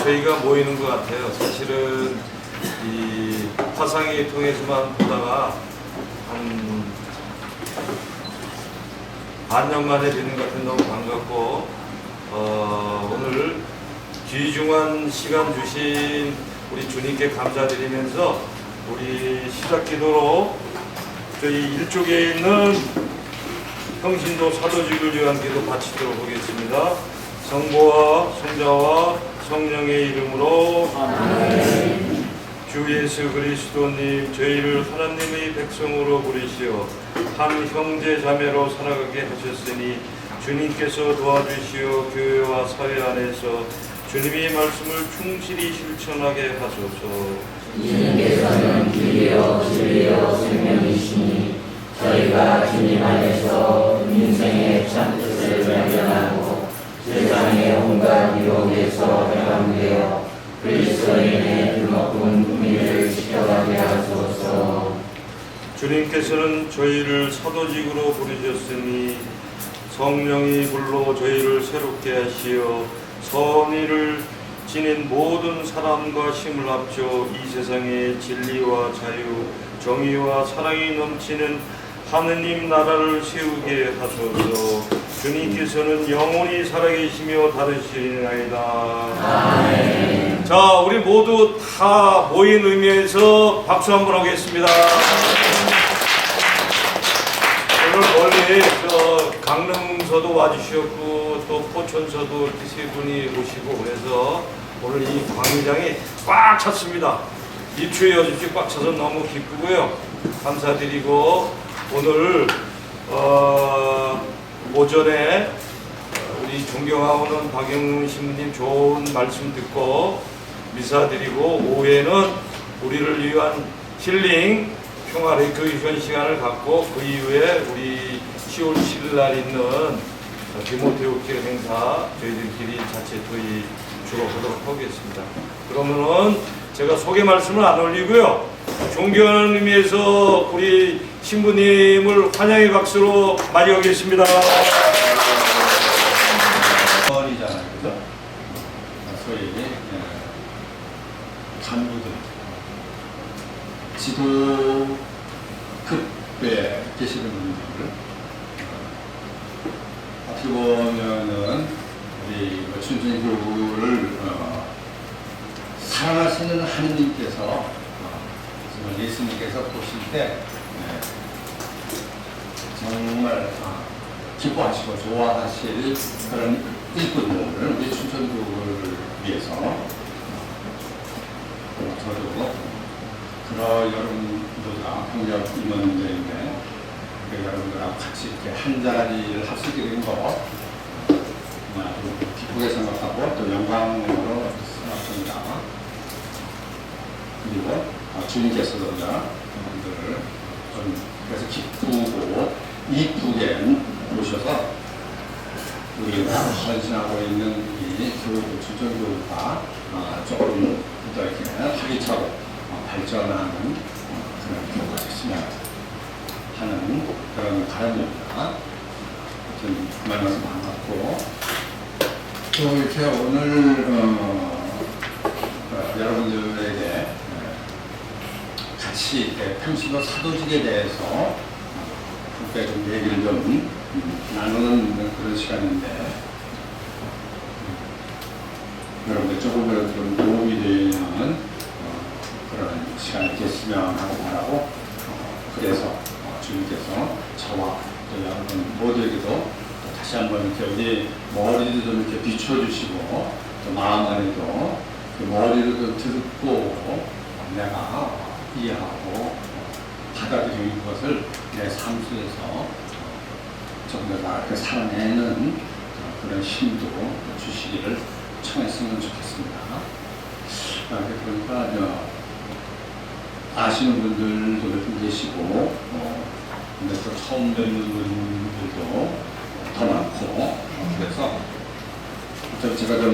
저희가 모이는 것 같아요. 사실은 이 화상회 통해서만 보다가 한 반년 만에 뵙는 것 같은 너무 반갑고 오늘 귀중한 시간 주신 우리 주님께 감사드리면서 우리 시작 기도로 저희 일쪽에 있는 평신도 사도직을 위한 기도 바치도록 하겠습니다. 성부와 성자와 성령의 이름으로 아멘. 주 예수 그리스도님, 저희를 하나님의 백성으로 부르시어 한 형제 자매로 살아가게 하셨으니 주님께서 도와주시어 교회와 사회 안에서 주님의 말씀을 충실히 실천하게 하소서. 주님께서는 길이요 진리요 생명이시니 저희가 주님 안에서 인생의 참 뜻을 발견하고 세상의 온갖 유혹에서 해방되어 그리스도인의 드높은 의미를 지켜가게 하소서. 주님께서는 저희를 사도직으로 부르셨으니 성령이 불러 저희를 새롭게 하시어 선의를 지닌 모든 사람과 힘을 합쳐 이 세상의 진리와 자유, 정의와 사랑이 넘치는 하느님 나라를 세우게 하소서. 주님께서는 영원히 살아계시며 다르시리나이다. 아멘. 자, 우리 모두 다 모인 의미에서 박수 한번 하겠습니다. 오늘 멀리 강릉서도 와주셨고 또 포천서도 이렇게 세 분이 오시고 그래서 오늘 이 광장이 꽉 찼습니다. 입추에 여집시 꽉 차서 너무 기쁘고요. 감사드리고 오늘 오전에 우리 존경하오는 박영훈 신부님 좋은 말씀 듣고 미사 드리고 오후에는 우리를 위한 힐링 평화의 교육원 시간을 갖고 그 이후에 우리 10월 7일 날 있는 디모데오 길 행사 저희들끼리 자체 토의 주로 하도록 하겠습니다. 그러면은 제가 소개 말씀을 안 올리고요. 존경하는 의미에서 우리 신부님을 환영의 박수로 맞이하겠습니다. 이잖아요, 그죠? 소위 간부들, 지도급에 계시는 분들, 어떻게 보면은 우리 춘천의 교구를 사랑하시는 하느님께서 정말 예수님께서 보실 때 정말 기뻐하시고 좋아하실 그런 일꾼들을 우리 춘천교구를 위해서 저도 여러분들과 동력 임원들인데 여러분들하고 같이 이렇게 한 자리를 할 수 있게 된 거 기쁘게 생각하고 또 영광으로 생각합니다. 그리고 주님께서도 여러분들을 좀 그래서 기쁘고 이쁘게 모셔서 우리가 헌신하고 있는 이 교육, 춘천교육과 조금 더 이렇게 활기차고 발전하는 그런 교육가 됐으면 하는 그런 바람입니다. 좀 만나서 반갑고 또 이렇게 오늘 여러분들에게 같이 평신도 사도직에 대해서 좀 얘기를 좀 나누는 그런 시간인데 여러분들 조금이라도 좀 도움이 되는 그런 시간이 됐으면 하고 바라고 그래서 주님께서 저와 또 여러분 모두에게도 또 다시 한번 이렇게 우리 머리도 좀 이렇게 비춰주시고 또 마음 안에도 그 머리를 좀 듣고 내가 이해하고 받아들이는 것을 내 삶 속에서 조금 더 나아게 살아내는 그런 힘도 주시기를 청했으면 좋겠습니다. 그러니까 아시는 분들도 몇 분 계시고 근데 또 처음 뵙는 분들도 더 많고 그래서 제가 좀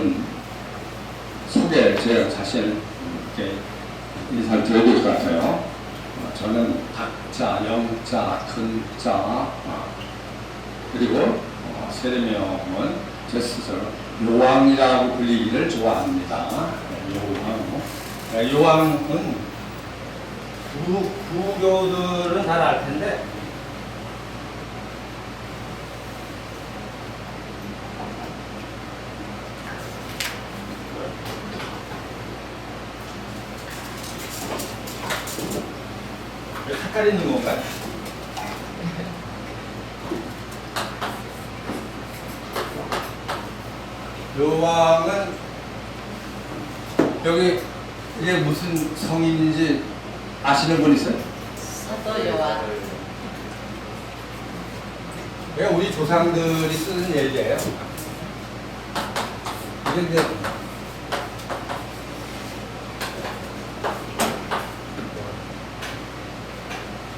제 자신 이렇게 인사를 드려야 될 것 같아요. 저는 각자, 영자, 근자 그리고 세례명은 제 스스로 요왕이라고 불리기를 좋아합니다. 요한은 부교들은 잘 알 텐데 색깔 있는 건가요? 요왕은 여기 이게 무슨 성인인지 아시는 분 있어요? 사도 요한. 이게 우리 조상들이 쓰는 얘기예요. 이게 이제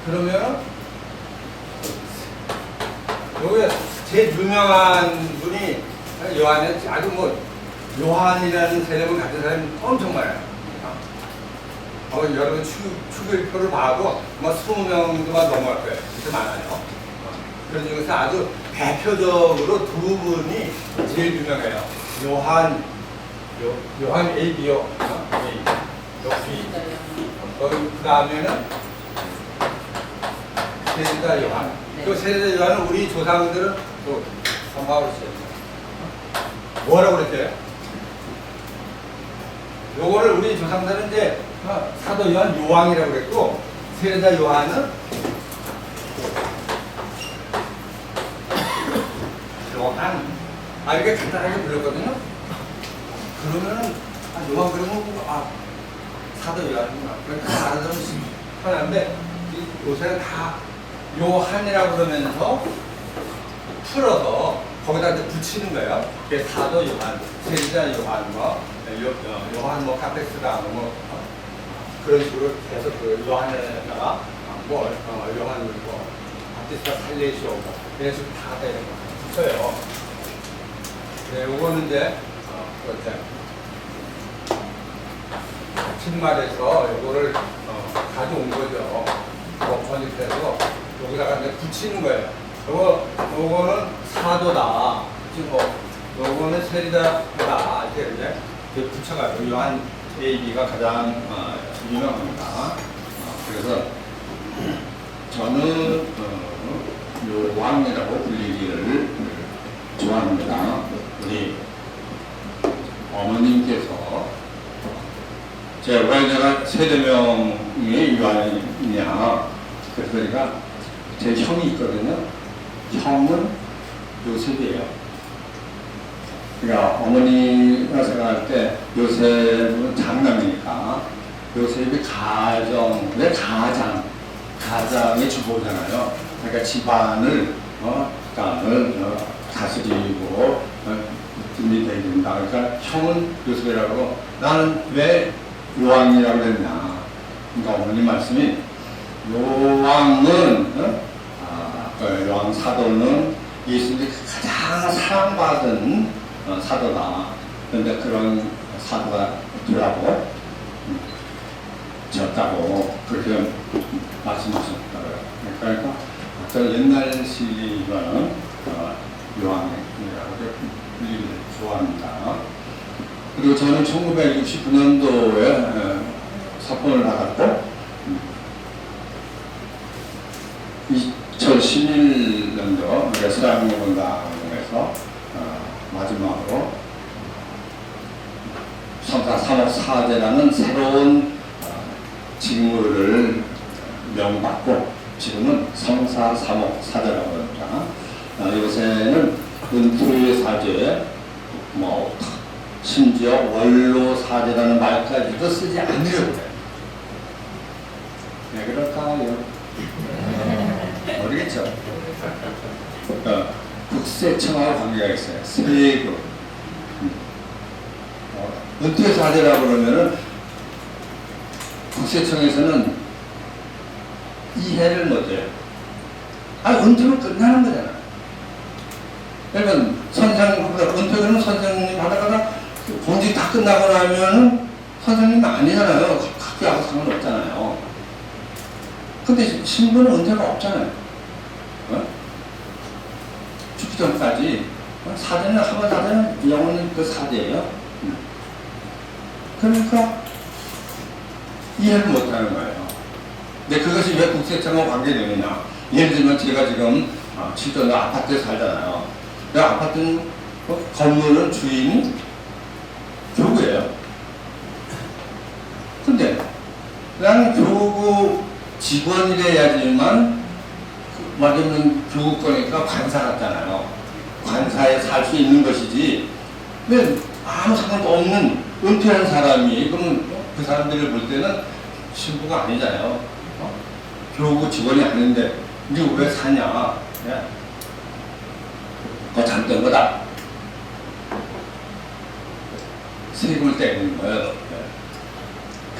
그러면 여기 제일 유명한 분이 요한은 아주 뭐 요한이라는 세력을 가진 사람이 엄청 많아요. 여러분 추격표를 봐도 뭐 20명도만 넘어갈 거예요. 그렇게 많아요. 그런 중에서 아주 대표적으로 두 분이 제일 유명해요. 요한 A요. 그 다음에는 세리다 요한. 그 세리다 요한은 우리 조상들은 또 성화로 써요. 뭐라고 그랬대요? 요거를 우리 조상들은 이제 사도 요한 요왕이라고 그랬고, 세리다 요한은 요한. 이렇게 간단하게 불렸거든요. 그러면은 요한 그러면 사도 요한이구나. 그러니까 알아들으면 편한데 요새는 다 요한이라고 그러면서 풀어서 거기다 이제 붙이는 거예요. 그게 사도 요한, 세리자 요한, 요한 카페스다 그런 식으로 계속 그 요한에다가 요한 바티스타 살레시오 이런 식으로 다 되는 거 붙여요. 네, 요거는 이제 신말에서 요거를 가져온 거죠. 번역돼서 여기다가 이제 붙이는 거예요. 요거는 사도다. 지금 요거는 세리다다. 이렇게 이제 붙여가지고 요한 AB가 가장 유명합니다. 그래서 저는 요왕이라고 불리기를 좋아합니다. 우리 어머님께서 왜 내가 세대명의 요한이냐, 그러니까 제 형이 있거든요. 형은 요셉이에요. 그러니까 어머니가 생각할 때 요셉은 장남이니까 요셉이 가장의 주보잖아요. 그러니까 집안을 다스리고 뒷일이 돼야 된다. 그러니까 형은 요셉이라고. 나는 왜 요왕이라고 했냐. 그러니까 어머니 말씀이 요왕은 요왕 사도는 예수님이 가장 사랑받은 사도다. 그런데 그런 사도가 되라고 졌다고 그렇게 말씀하셨다고요. 그러니까 어떤 옛날 시기와는 요왕이라고 불리기를 좋아합니다. 그리고 저는 1969년도에 석권을 받았고 2011년도 서양문방에서 마지막으로 성사 3억 사제라는 새로운 직무를 명받고 지금은 성사 3억 사제라고 합니다. 요새는 은퇴 사제, 심지어 원로 사제라는 말까지도 쓰지 않으려고 해요. 왜 그럴까요? 모르겠죠? 국세청하고 관계가 있어요. 세금. 은퇴 사제라고 그러면은 국세청에서는 이해를 못해요. 은퇴는 끝나는 거잖아. 그러니까 은퇴는 선생님 하다가 공직 다 끝나고 나면은 선생님 아니잖아요. 크게 아무 상관없잖아요. 근데 신분은 은퇴가 없잖아요. 죽기 전까지 사제는 하면 사제는 영원히 그 사제예요. 그러니까 이해를 못하는 거예요. 근데 그것이 왜 국세청과 관계되느냐? 예를 들면 제가 지금 칠도는 아파트에 살잖아요. 그 아파트 건물은 주인이 교구예요. 근데 나는 교구 직원이래야지만 말하자면 교구 거니까 관사 같잖아요. 관사에 살 수 있는 것이지 왜 아무 상관도 없는 은퇴한 사람이 그러면 그 사람들을 볼 때는 신부가 아니잖아요. 교구 직원이 아닌데 이게 왜 사냐? 그거 잘못된 거다. 세금을 떼는 거예요.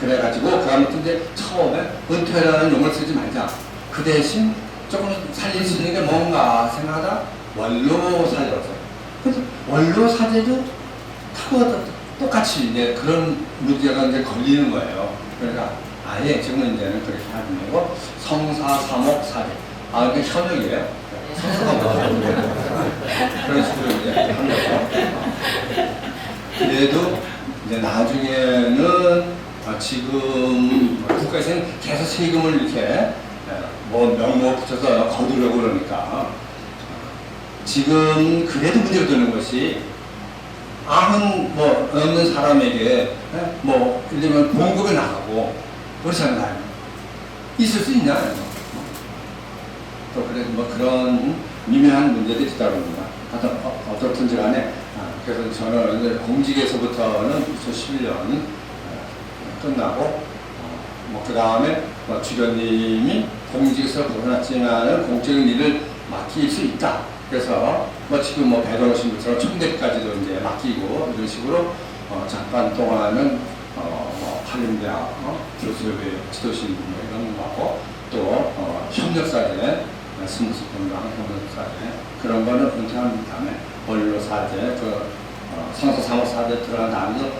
그래가지고 그 아무튼 이제 처음에 은퇴라는 용어를 쓰지 말자. 그 대신 조금 살릴 수 있는 게 뭔가 생각하다 원로사제라고 써요. 그래서 원로사제도 타고 똑같이 이제 그런 문제가 이제 걸리는 거예요. 그러니까 아예 지금은 이제는 그렇게 하는 거고 성사사목사제. 이게 현역이에요. 성사가 뭐예요? 그런 식으로 이제 한 거죠. 그래도 이제 나중에는 지금 국가에서는 계속 세금을 이렇게 뭐 명목 붙여서 거두려고 그러니까 지금 그래도 문제가 되는 것이 아무 뭐 없는 사람에게 뭐 예를 들면 봉급이 나가고 그렇잖아요. 있을 수 있나요? 또 그래도 뭐 그런 미묘한 문제들이 있다 그럽니다. 어떻든지 간에 그래서 저는 이제 공직에서부터는 2011년 끝나고 뭐 그 다음에 주변님이 공직에서 벗어났지만 공적인 일을 맡길 수 있다. 그래서 뭐 지금 뭐 배동호 신부처럼 총대까지도 이제 맡기고 이런 식으로 잠깐 동안은 뭐 한림대학 교수협회 지도실 뭐 이런 거하고 또 협력사제 스무스분당 협력사제 그런 거는 은퇴한 다음에 원로사제 그 성서사무사제 들어간 다음에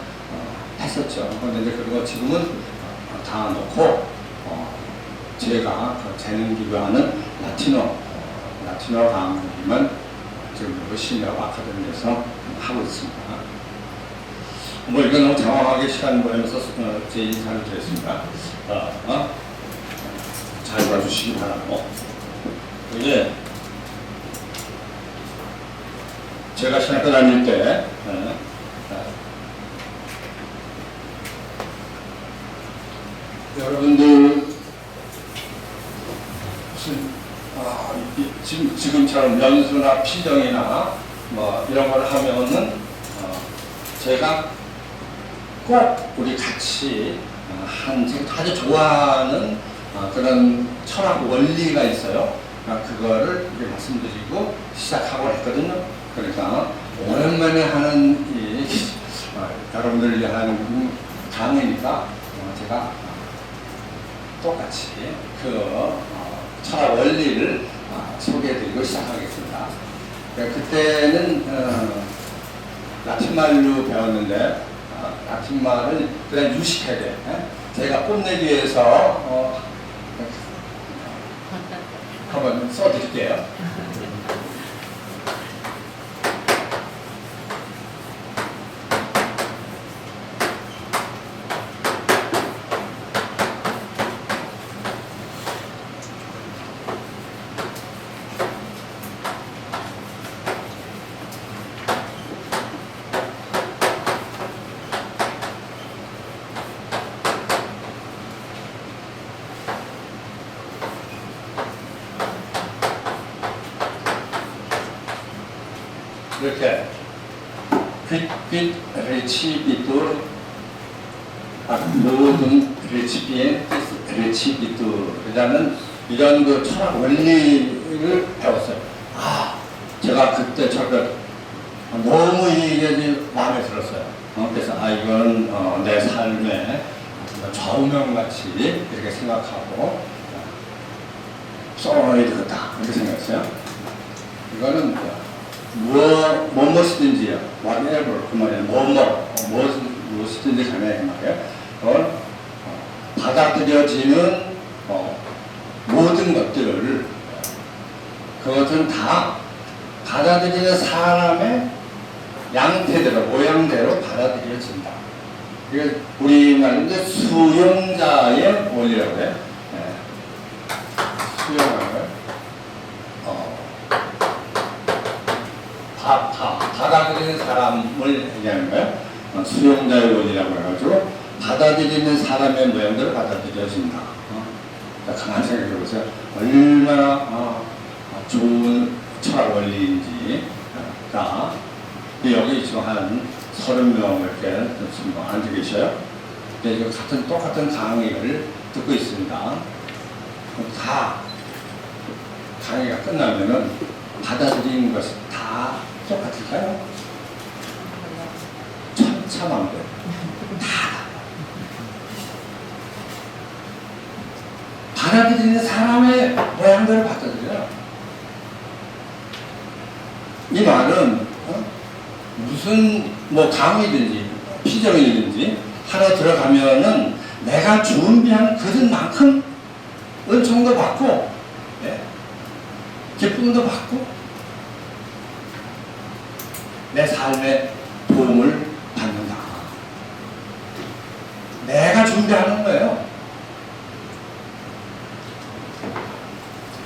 했었죠. 그런데 이제 그리고 지금은 다 놓고 제가 재능기부하는 라틴어 강의만 지금 신뢰하고 아카데미에서 하고 있습니다. 뭐 이거 너무 장황하게 시간 보내면서 제 인사를 드렸습니다. 잘 봐주시기 바라고. 이게 제가 신학교 다닐 때 여러분들 무슨 지금처럼 연수나 피정이나 뭐 이런 걸 하면은 제가 꼭 우리 같이 제가 아주 좋아하는 그런 철학 원리가 있어요. 그거를 이제 말씀드리고 시작하고 했거든요. 그러니까 오랜만에 하는 여러분들을 위한 강의니까 제가 똑같이 그 철학 원리를 소개해드리고 시작하겠습니다. 그때는 라틴말로 배웠는데 라틴말을 그냥 유식하게 제가 뽐내기 위해서 한번 써드릴게요. 이렇게 퀴 레치비tur 모든 레치비tur이라는 이런 그 철학 원리를 배웠어요. 제가 그때 철학 너무 이게 마음에 들었어요. 그래서 이건 내 삶의 좌우명같이 이렇게 생각하고 써야 되겠다 이렇게 생각했어요. 이거는 무엇이든지요. whatever 그 말이에요. 무엇이든지 간에 그 말이에요. 그걸 받아들여지는 모든 것들을 그것은 다 받아들이는 사람의 양태대로 모양대로 받아들여진다. 이게 우리말로 이제 수용자의 원리라고 해요. 수용을 받아들이는 사람을 얘기하는 거예요. 수용자의 원리라고 해가지고 받아들이는 사람의 모양대로 받아들여진다. 가만히 생각해 보세요. 얼마나 좋은 철학 원리인지. 자, 여기 지금 한 30명 이렇게 지금 앉아 계셔요. 근데 똑같은 강의를 듣고 있습니다. 다 강의가 끝나면은 받아들이는 것이 다 똑같을까요? 천차만별. 다 받아들이는 사람의 모양대로 받아들여요. 이 말은 무슨 뭐 강의든지 피정이든지 하러 들어가면은 내가 준비한 그릇만큼 은총도 받고, 기쁨도 받고, 내 삶에 도움을 받는다. 내가 준비하는 거예요.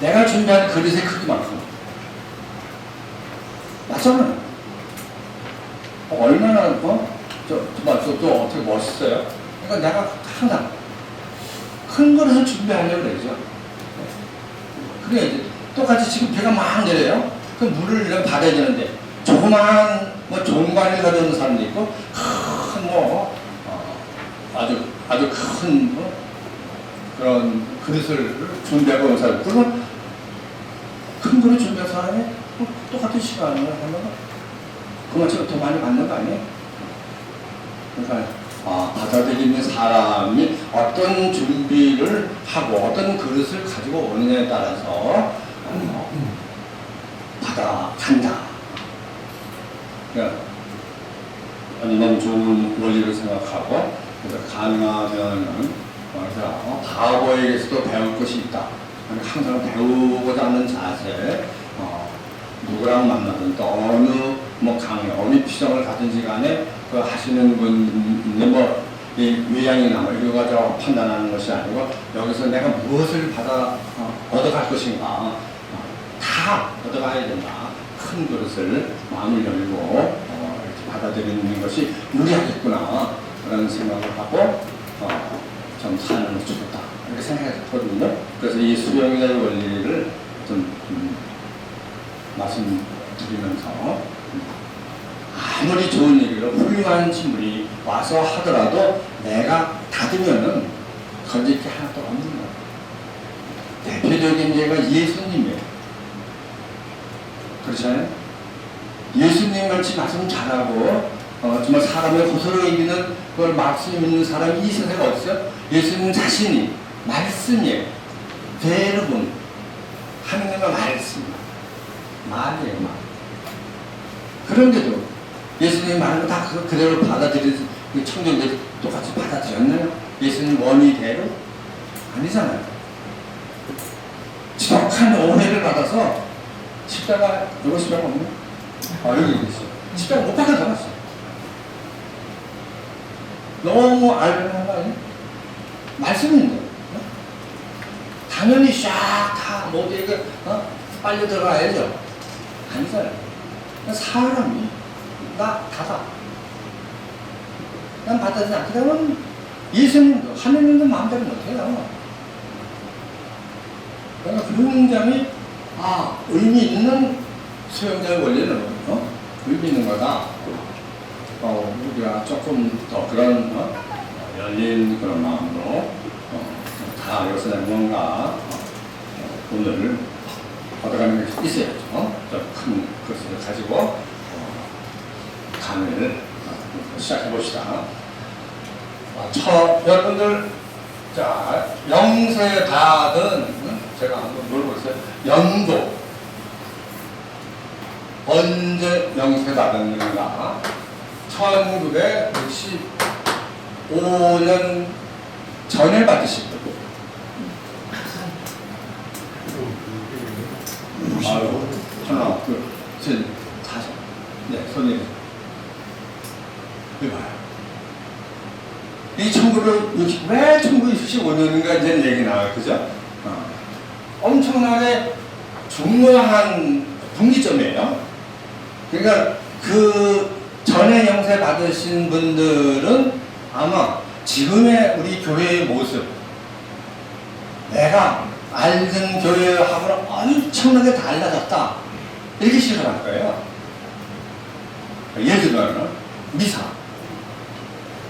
내가 준비한 그릇의 크기만큼. 맞잖아요. 얼마나, 또 어떻게 멋있어요? 그러니까 내가 항상 큰 그릇을 준비하려고 그러죠. 그래, 이제 똑같이 지금 비가 막 내려요. 그 물을 내가 받아야 되는데, 조그마한 종관을 가져오는 사람도 있고, 아주 큰 그런 그릇을 준비하고 온 사람, 그러면 큰 그릇 준비한 사람이 똑같은 시간을 하면 그만큼 더 많이 받는 거 아니에요? 그러니까 받아들이는 사람이 어떤 준비를 하고 어떤 그릇을 가지고 오느냐에 따라서 받아간다. 그러니까 너무 좋은 원리를 생각하고, 그래서 가능하면은 바보에게서도 배울 것이 있다. 항상 배우고자 하는 자세, 누구랑 만나든 또 어느 강의, 어느 피정을 가든지 간에 그 하시는 분의 이 외양이나 이거 가지고 판단하는 것이 아니고, 여기서 내가 무엇을 얻어갈 것인가, 다 얻어가야 된다. 큰 그릇을 마음을 열고 이렇게 받아들이는 것이 유리하겠구나, 그런 생각을 하고 좀 사는 것이 좋다, 이렇게 생각했거든요. 그래서 이 수용자의 원리를 좀 말씀드리면서, 아무리 좋은 얘기로 훌륭한 친구이 와서 하더라도 내가 닫으면은 건질 게 하나도 없는 거예요. 대표적인 예가 예수님이에요. 그렇잖아요? 예수님 같이 말씀 잘하고 정말 사람의 호소를 이기는 그걸 말씀 있는 사람이 이 세상에 어딨어요? 예수님 자신이 말씀이에요. 대부분 하느님의 말이에요, 말. 그런데도 예수님이 말하는 거 다 그대로 받아들이는 청년들이 똑같이 받아들였나요? 예수님 원의대로? 아니잖아요. 지독한 오해를 받아서 십자가, 누구 십자가 없나? 여기 있어. 십자가 못 박아 잡았어. 너무 알변한 거 아니에요? 말씀인데. 당연히 다 모두에게 빨려 들어가야죠. 아니잖아요. 사람이 나 닫아. 난 받아들이지 않게 되면 예수님도 하느님도 마음대로 못해요. 그러니까 굉장히 의미 있는 수용자의 원리는 의미 있는 거다. 우리가 조금 더 그런 열린 그런 마음으로 다 여기서 뭔가 오늘 얻어가는 것이 있어야죠. 큰 것을 가지고 강의를 시작해 봅시다. 여러분들, 자, 영세 받은, 제가 한번 물어보세요. 연도 언제 영세 받았는가? 1965년 전에 받으신 거고. 하나, 둘, 셋, 다섯. 네, 손님. 이봐요. 왜 1965년인가 이제 얘기 나와요. 그죠? 엄청나게 중요한 분기점이에요. 그러니까 그 전에 영세 받으신 분들은 아마 지금의 우리 교회의 모습, 내가 알던 교회하고는 엄청나게 달라졌다, 이렇게 실감할 거예요. 예를 들면 미사.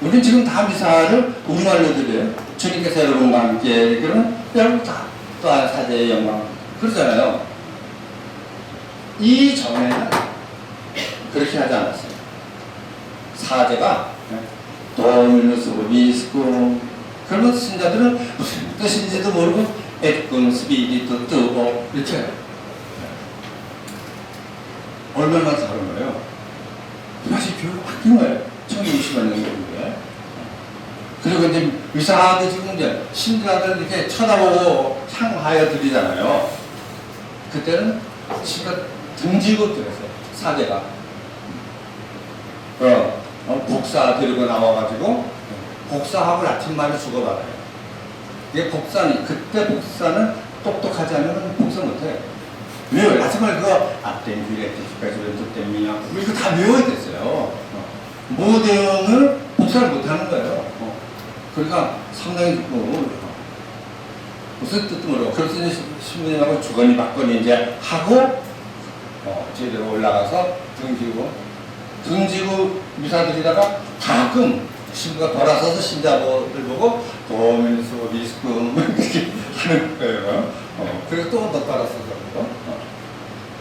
우리는 지금 다 미사를 우리말로 드려요. 주님께서 여러분과 함께 그러면 여러분 다 또한 사제의 영광 그러잖아요. 이 전에는 그렇게 하지 않았어요. 사제가 도미누스 비스쿠, 그러면 신자들은 무슨 뜻인지도 모르고 에꿈 스피리트 뜨고 이렇게 해요. 얼마나 다른 거예요? 다시 교회가 바뀐 거예요. 1960년 교회. 그리고 이제 미사하게 지금 이제 신자들 이렇게 쳐다보고 향하여 드리잖아요. 그때는 신가 등지고 들었어요. 사제가. 복사 데리고 나와가지고 복사하고 라틴말을 주고받아요. 이게 복사는, 그때 복사는 똑똑하지 않으면 복사 못해요. 왜요? 라틴말 그거 앞된 비레티까지 왼쪽 땜이냐 이거 다 외워야 됐어요. 모대응을 복사를 못하는 거예요. 그러니까 상당히 무슨 뜻도 모르고, 그래서 이제 신부님하고 주거니 받거니 이제 하고 제대로 올라가서 등지고 미사 드리다가 가끔 신부가 돌아서서 신자들 보고 도민수 미스금 이렇게 하는 거예요. 그리고 또 돌아서서 그러고.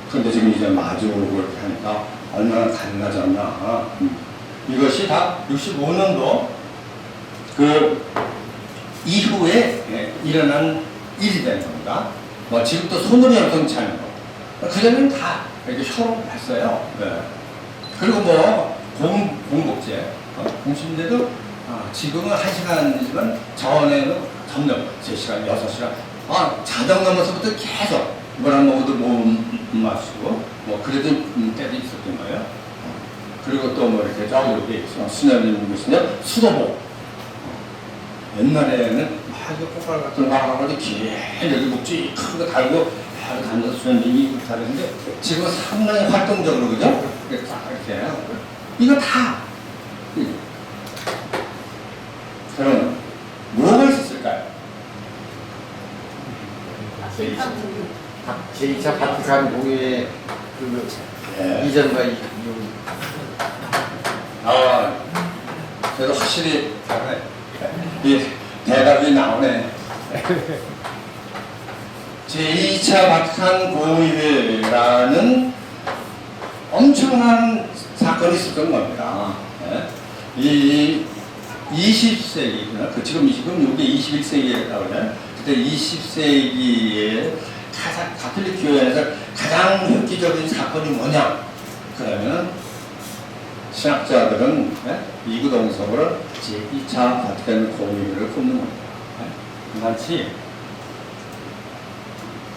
그런데 지금 이제 마주 그렇게 하니까 얼마나 달라졌나. 이것이 다 65년도 그 이후에 일어난 일이 된 겁니다. 뭐 지금도 손으로 연통치 않은 거. 그전에는 다 이렇게 혀로 했어요. 네. 그리고 뭐 공복제, 공심제도 지금은 1시간이지만 전에는 점점 3시간, 6시간, 자정 넘어서부터 계속 뭐라 먹어도 못 마시고 뭐 그래도 때도 있었던 거예요. 그리고 또 뭐 이렇게 저기 수녀님 계시냐 수도복. 옛날에는 막 이거 꽃갈 같은 거 하고 긴 여기 목줄 큰 거 달고 바로 단서 수녀님이 입고 다르는데 지금은 상당히 활동적으로, 그죠? 이렇게 딱 이렇게 해요. 이거 다 그럼 뭐가 있었을까요? 제2차 바티칸 공회의 그 이전과 이후. 그래도 확실히 다르네. 이 대답이 나오네. 제2차 바티칸 공의회라는 엄청난 사건이 있었던 겁니다. 이 20세기, 지금 이게 21세기라고 그러나요? 그때 20세기에 가톨릭 교회에서 가장 획기적인 사건이 뭐냐? 그러면 신학자들은 이구동성을 제2차 바티칸 공의회를 꼽는 겁니다. 마치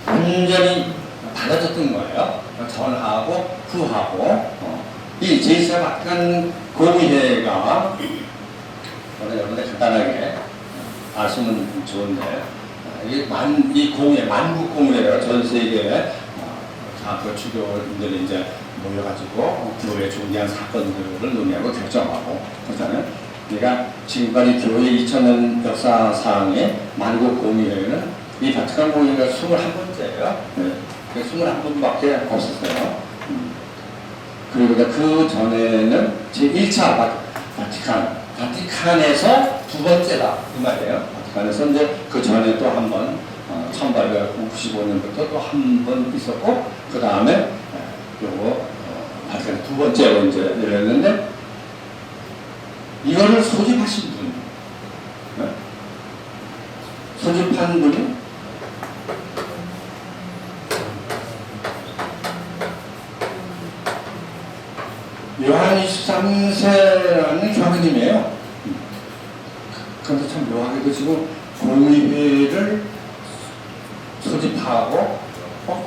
완전히 달라졌던 거예요. 전하고 후하고. 이 제2차 바티칸 공의회가 여러분들 간단하게 아시면 좋은데, 이 공회, 만국공회가 전 세계에 그 주교들이 이제 모여가지고 교회 중요한 사건들을 논의하고 결정하고 그러잖아요. 그러니까 지금까지 교회 2000년 역사상의 만국공회는 이 바티칸 공회가 21번째예요. 네. 21번밖에 없었어요. 그리고 그 전에는 제1차 바티칸에서 두 번째다 이 말이에요. 바티칸에서 이제 그 전에 또 한 번 1895년부터 또 한 번 있었고, 그 다음에 요거 바티칸 두 번째로 이제 이랬는데, 이거를 소집하신 분, 소집한 분이 요한 23세라는 교황님이에요. 그런데 참 묘하게도 지금 공의회를 소집하고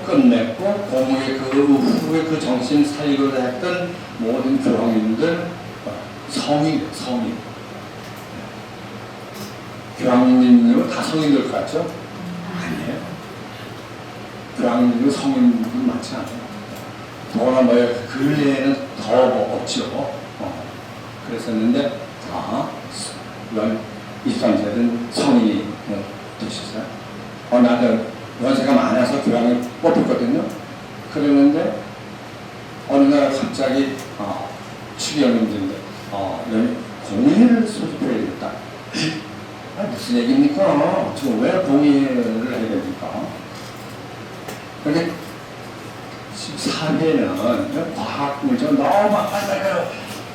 끝냈고 공의회 그 후에 그 정신 살리고자 했던 모든 교황님들 성인. 교황님은 다 성인들 같죠? 아니에요. 교황님은 성인들 많지 않아요. 더구나 뭐예요? 근래에는 더 없죠. 그랬었는데, 23세는 성인이 되셨어요. 나는 연세가 많아서 교황을 뽑혔거든요. 그러는데, 어느 날 갑자기, 추기현님들인데, 공의를 소집해야겠다. 무슨 얘기입니까? 지금 왜 공의를 해야 됩니까? 그런데, 사회는 과학물질 너무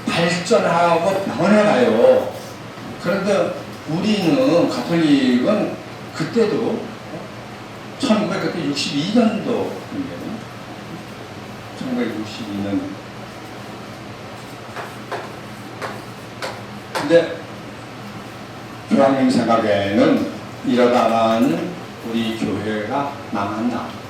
발전하고 변해가요. 그런데 우리는 가톨릭은 그때도 1962년도 1962년 근데 교황님 생각에는 이러다가는 우리 교회가 망한다.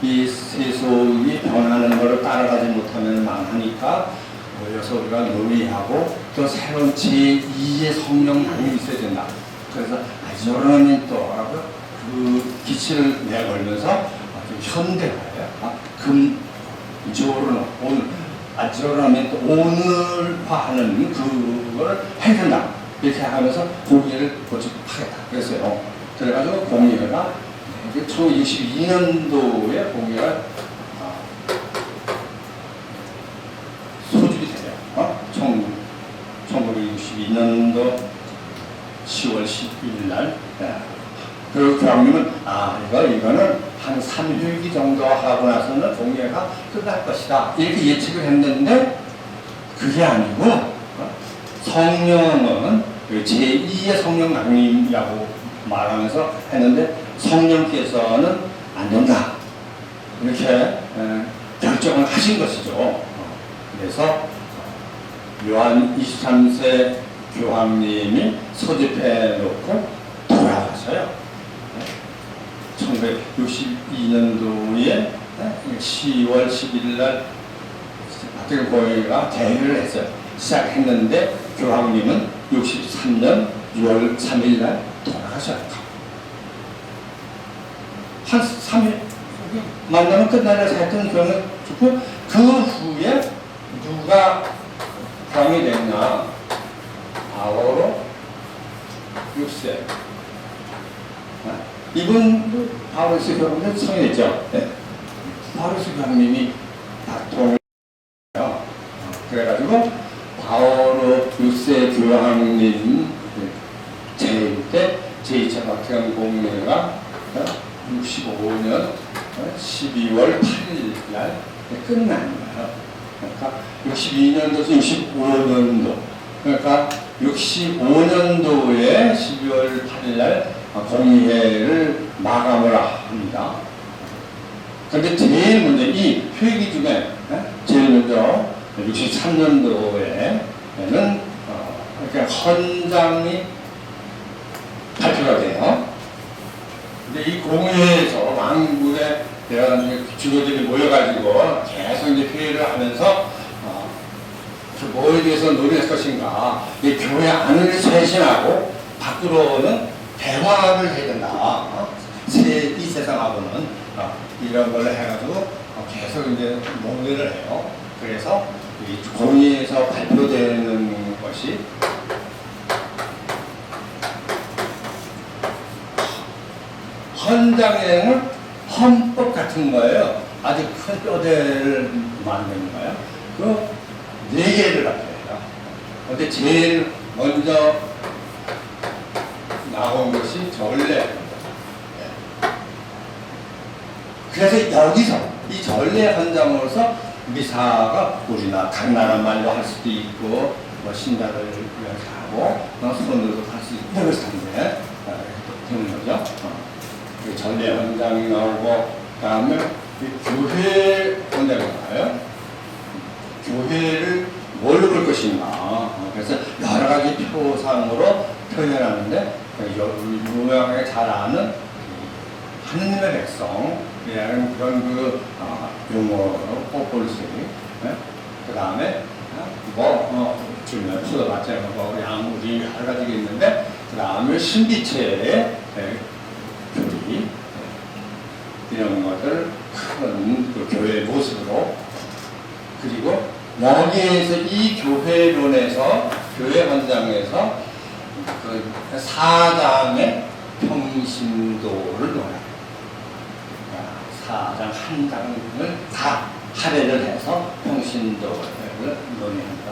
이 세속이 변하는 것을 따라가지 못하면 망하니까 모여서 우리가 논의하고 또 새로운 제2의 성령 나눔이 있어야 된다. 그래서 아조라멘토라고 그 기치를 내걸면서 현대화예요. 금조르노 오늘 아조라멘토 오늘화하는 그걸 해야 된다. 이렇게 하면서 공의를 고집하겠다. 그랬어요. 그래가지고 공의회가 1962년도에 공의가 소집이 돼요. 1962년도 10월 12일 날. 그리고 교황님은 이거는 한 3회기 정도 하고 나서는 공의회가 끝날 것이다. 이렇게 예측을 했는데 그게 아니고 성령은 제2의 성령 낭림이라고 말하면서 했는데 성령께서는 안 된다. 이렇게 결정을 하신 것이죠. 그래서 요한 23세 교황님이 소집해 놓고 돌아가서요. 1962년도에 10월 11일 날 바티칸 공회가 대회를 했어요. 시작했는데 교황님은 63년 6월 3일 날 돌아가셨다. 한 3일 만나면 끝나는 하여튼 교황을 죽고 그 후에 누가 교황이 됐냐? 바오로 6세. 이분도 바오로스 교황도 성인했죠. 네. 바오로스 교황님이 다통을 그래가지고 바오로 6세 교황님 재임 때 제2차 바티칸 공회가 65년 12월 8일 날 끝난 거예요. 그러니까 62년도에서 65년도 그러니까 65년도에 12월 8일 날 공의회를 마감을 합니다. 그런데 제일 먼저 이 회기 중에 제일 먼저 63년도에는 이렇게 헌장이 발표가 돼요. 근데 이 공회에서 왕국의 주교들이 모여가지고 계속 이제 회의를 하면서 뭐에 대해서 논의할 것인가. 이 교회 안을 쇄신하고 밖으로는 대화를 해야 된다. 이 세상하고는 이런 걸 해가지고 계속 이제 논의를 해요. 그래서 이 공의에서 발표되는 것이 헌장에는 헌법 같은 거예요. 아주 큰 뼈대를 만드는 거예요. 그 4개를 발표해요. 근데 제일 먼저 나온 것이 전례. 그래서 여기서 이 전례 헌장으로서 미사가 우리나 각 나라 말로 할 수도 있고 뭐 신자를 위해서 하고 손으로도 할 수 있고 그래서 하는데 되는 거죠. 전례 헌장이 나오고 그다음에 교회 헌장이 나와요. 교회를 뭘로 볼 것인가. 그래서 여러 가지 표상으로 표현하는데 유명하게 잘 아는 하느님의 백성이라는 그런 용어로 꼭 볼 수 있는. 그 다음에 주면 포도밭에 양 우리 여러 가지가 있는데 그 다음에 신비체의 교리, 이런 것들 큰 그 교회의 모습으로, 그리고 여기에서 이 교회론에서 교회 현장에서 그 사장의 평신도를 논해요. 사장 한 장을 다 할애를 해서 평신도를 논의한다.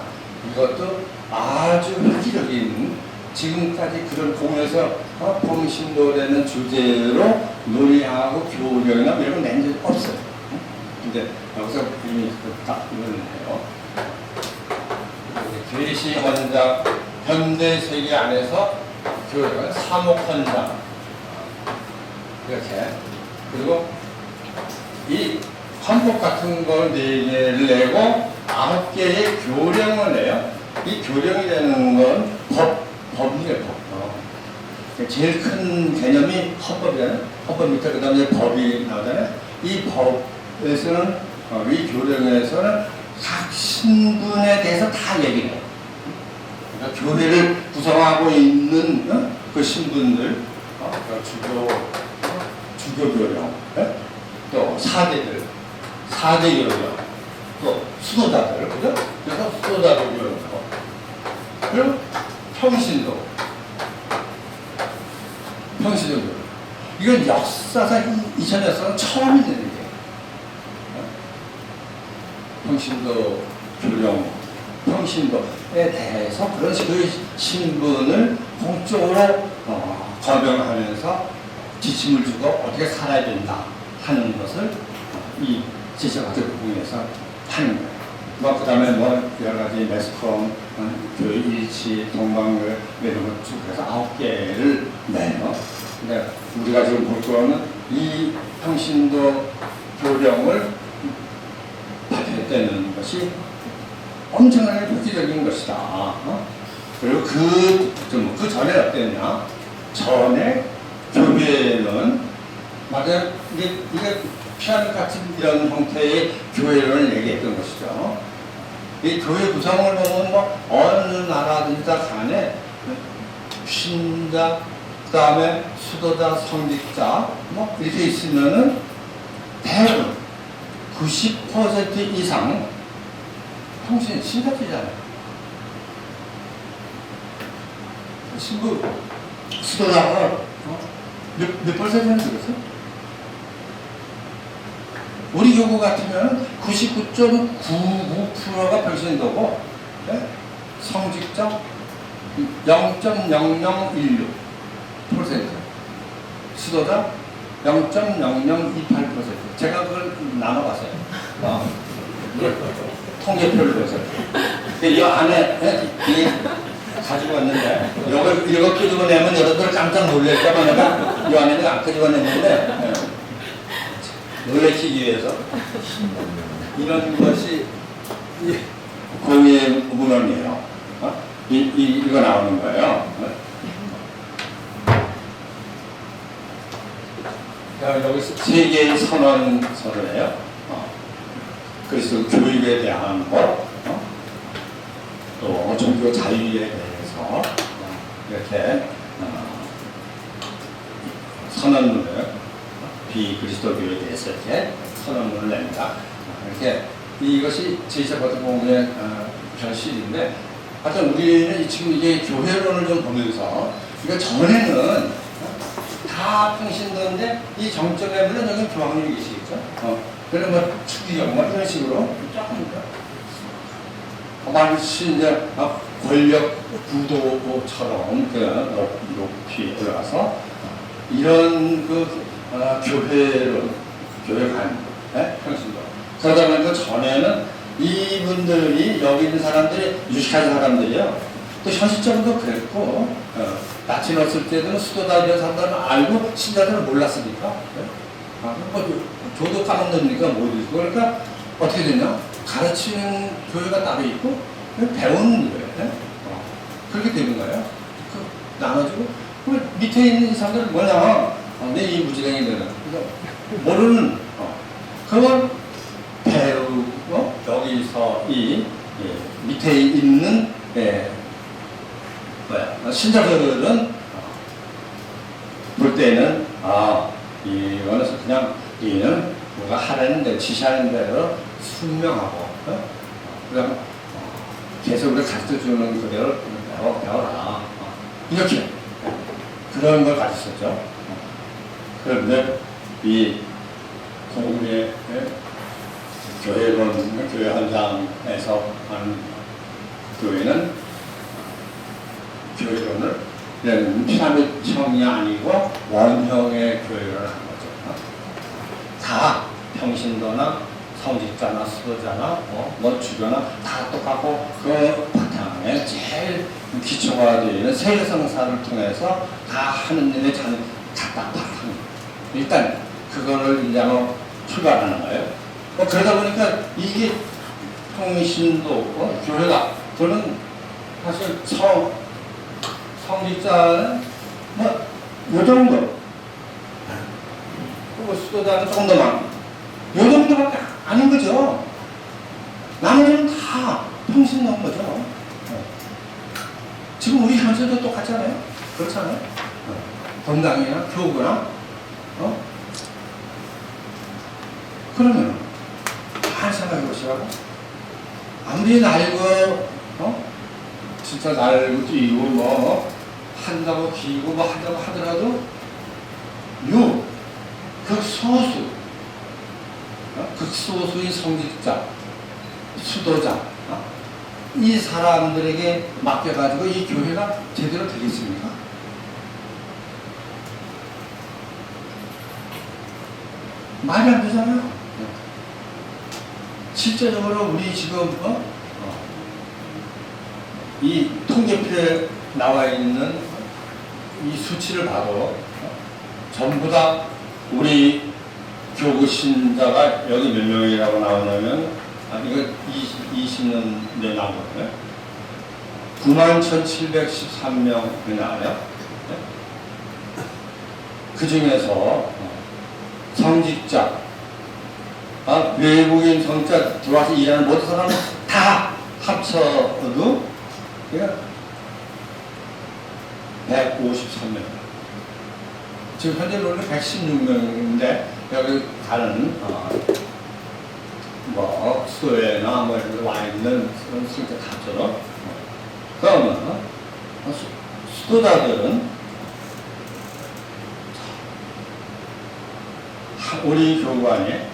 이것도 아주 획기적인, 지금까지 그런 공에서 평신도라는 주제로 논의하고 교령이나 이런 거 낸 적이 없어요. 근데 여기서 이미 딱 이걸 해요. 계시 현장, 현대 세계 안에서 교회가 사목 현장, 이렇게. 그리고 이 헌법 같은 걸 4개를 내고 9개의 교령을 내요. 이 교령이라는 건 법이에요, 법. 제일 큰 개념이 헌법이잖아요. 헌법 밑에 그 다음에 법이 나오잖아요. 이 법에서는, 이 교령에서는 각 신분에 대해서 다 얘기해요. 그러니까 교회를 구성하고 있는 그 신분들, 주교 교령, 또 사대들, 사대 교령, 또 수도자들, 그죠? 그래서 수도자들 교령, 그리고 평신도 교령. 이건 역사상 2000년에서는 처음 있는 일이에요. 평신도 교령, 평신도에 대해서 그런 그 신분을 공적으로 거명하면서 지침을 주고 어떻게 살아야 된다 하는 것을 이 제자가족부에서 하는 거예요. 그 다음에 여러 가지 매스컴, 교회 일치, 동방을 이런 것 쭉 해서 9개를 내요. 근데 우리가 지금 볼 거는 이 평신도 교령을 발표했다는 것이 엄청나게 획기적인 것이다. 그리고 그 전에 어땠냐? 전에 교회는 맞아요. 이게 피아노 같은 이런 형태의 교회론을 얘기했던 것이죠. 이 교회 구성을 보면 뭐 어느 나라든지 다 간에 신자, 그 다음에 수도자, 성직자 뭐 이렇게 있으면은 대부분 90% 이상 신자들이잖아요. 신부 수도자가 몇 퍼센트는 들었어요? 우리 교구 같으면 99.99%가 평신도고, 네? 성직자 0.0016%, 수도자 0.0028%. 제가 그걸 나눠봤어요. 통계표를 줘서. 이 안에 이 가지고 왔는데, 이거 끄집어내면 여러분들 깜짝 놀랄까봐 내가 이 안에 안 끄집어냈는데, 놀래키기 위해서 이런 것이 공예 문헌이에요. 이거 나오는 거예요. 여기서 세 개의 선언서를 그래서 교육에 대한 것, 또 종교 자유에 대해서 이렇게 선언문을 비그리스도교에 대해서 이렇게 선언문을 냅니다. 이렇게 이것이 제24보통공의 결실인데, 하여튼 우리는 지금 이게 교회론을 좀 보면서, 이거 전에는 다 평신도인데 이 정점에 물론 여기 교황님이 계시겠죠. 그런 뭐 추기경 뭐 이런 식으로 조금 마치 이제 권력 구도처럼 높이 올라가서 이런 교회론, 교회관, 평신도. 그러다 보니까 전에는 이분들이 여기 있는 사람들이 유식한 사람들이요. 또 현실적으로도 그랬고, 낯이 넣었을 때도 수도다 이런 사람들은 알고 신자들은 몰랐으니까. 저도 까먹으니까 못 읽고. 그러니까 어떻게 되냐? 가르치는 교회가 따로 있고, 배우는 교회. 그렇게 되는 거예요. 나눠주고, 밑에 있는 사람들은 뭐냐? 이 무지랭이들은. 모르는, 그걸 배우고, 여기서 밑에 있는, 신자들은 볼 때는 이거는 그냥 얘는 뭐가 하라는 대 지시하는 대로 순명하고 그다음 계속 우리가 가르쳐주는 그대로 배워라 이렇게 그런 걸 가르쳤죠. 그런데 이 동네 교회 현장에서 하는 교회는 교회론을 이런 피라미드형이 아니고 원형의 교회를 하는 거죠. 다 평신도나 성직자나 수도자나 뭐 주교나 다 똑같고 그 바탕에 제일 기초가 되는 세계성사를 통해서 다 하느님의 답답한 일단 그거를 이제 출발하는 거예요. 그러다 보니까 이게 평신도 교회가 저는 사실 성직자는 요 정도 그리고 수도자는 조금 더 많고 요 정도밖에 아닌 거죠. 나머지는 다 평신 넣은 거죠. 지금 우리 현세도 똑같잖아요. 그렇잖아요. 본당이나 교구나 그러면 잘 생각해 보시라고. 아무리 날고 진짜 날고 뛰고 한다고 기고 한다고 하더라도 극소수의 성직자, 수도자 이 사람들에게 맡겨가지고 이 교회가 제대로 되겠습니까? 말이 안 되잖아요. 실제적으로 우리 지금 이 통계표에 나와 있는 이 수치를 봐도 전부 다 우리 교구 신자가 여기 몇 명이라고 나오냐면 이거 20년에 나온 거예요. 91,713명이 나와요. 그 중에서 성직자, 외국인 성직자 들어와서 일하는 모든 사람은 다 합쳐도 153명. 지금 현재로는 116명인데 여기 다른 수도회나 이런 데 와 있는 성직자 다 합쳐서 그러면 수도자들은 우리 교관에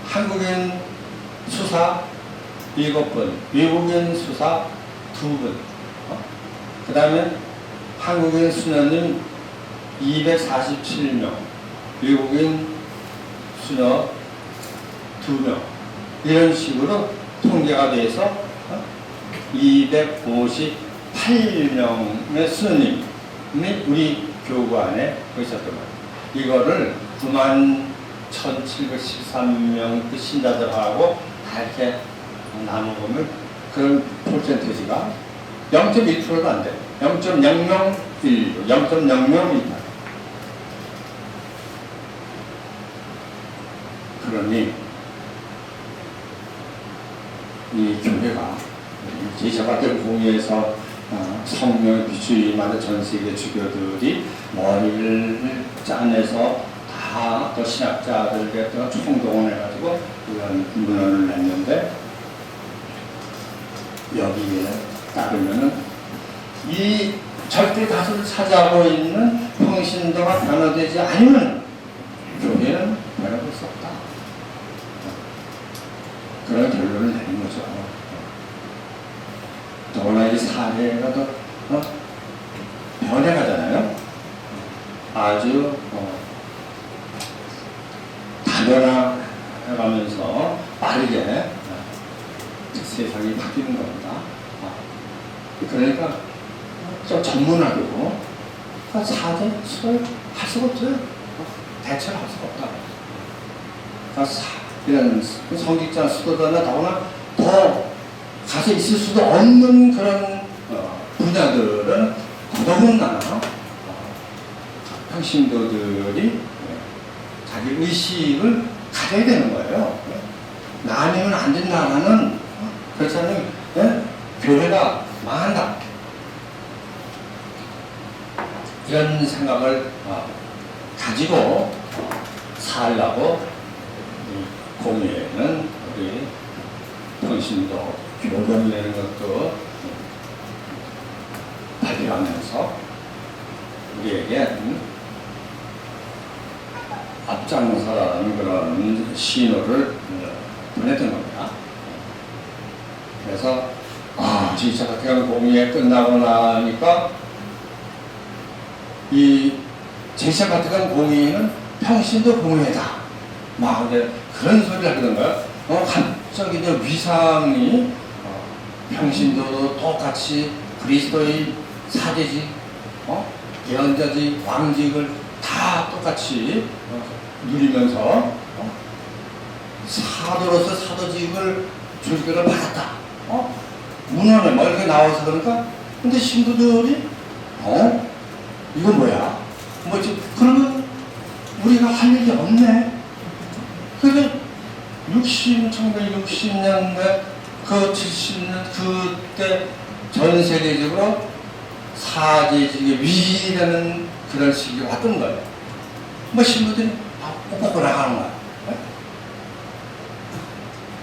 한국인 수사 7분, 외국인 수사 2분, 그 다음에 한국인 수녀님 247명, 외국인 수녀 2명, 이런 식으로 통계가 돼서 258명의 수녀님이 우리 교관에 있었던 거예요. 이거를 91,713명 그 신자들하고 다 이렇게 나눠보면 그런 퍼센티지가 0.1%도 안 돼요. 0.001, 0.001. 그러니 이 교회가 제자바들 공의에서 성령의 비추이 많은 전 세계 주교들이 머리를 짜내서 다 또 신학자들께 총동원 해가지고 이런 문헌을 냈는데 여기에 따르면은 이 절대 다수를 차지하고 있는 평신도가 변화되지 않으면 교회는 변화될 수 없다. 그런 결론을 내는 거죠. 더구나 이 사례가 더 변해가잖아요. 아주 다변화가면서 빠르게 세상이 바뀌는 겁니다. 그러니까 좀 전문화되고 사대 수를 할 수가 없어요. 대처를 할 수가 없다. 이런 성직자 수도자나 더구나 더 가서 있을 수도 없는 그런 분야들은 더더군다나 평신도들이 자기 의식을 가져야 되는 거예요. 나뉘면 안 된다는 그렇지 않으면 교회가 망한다. 이런 생각을 가지고 살라고 이 공예는 우리 평신도 교본을 내는 것도 발표하면서 우리에게 앞장서라는 그런 신호를 보냈던 겁니다. 그래서 진짜 같은 공예 끝나고 나니까 이 제시아 같은 공예는 평신도 공예다. 막 이제 그런 소리를 하는 거야. 갑자기 이제 위상이 평신도도 똑같이 그리스도의 사제직, 예언자직, 왕직을 다 똑같이 누리면서 사도로서 사도직을 주직을 받았다. 문헌에 막 이렇게 나와서 그러니까 근데 신부들이 이건 뭐야? 뭐지? 그러면 우리가 할 일이 없네. 그래서 1960년대 그 70년 그때 전 세계적으로 사제직의 위라는 그런 시기가 왔던 거예요. 뭐 신부들이 뽑고 나가는 거야.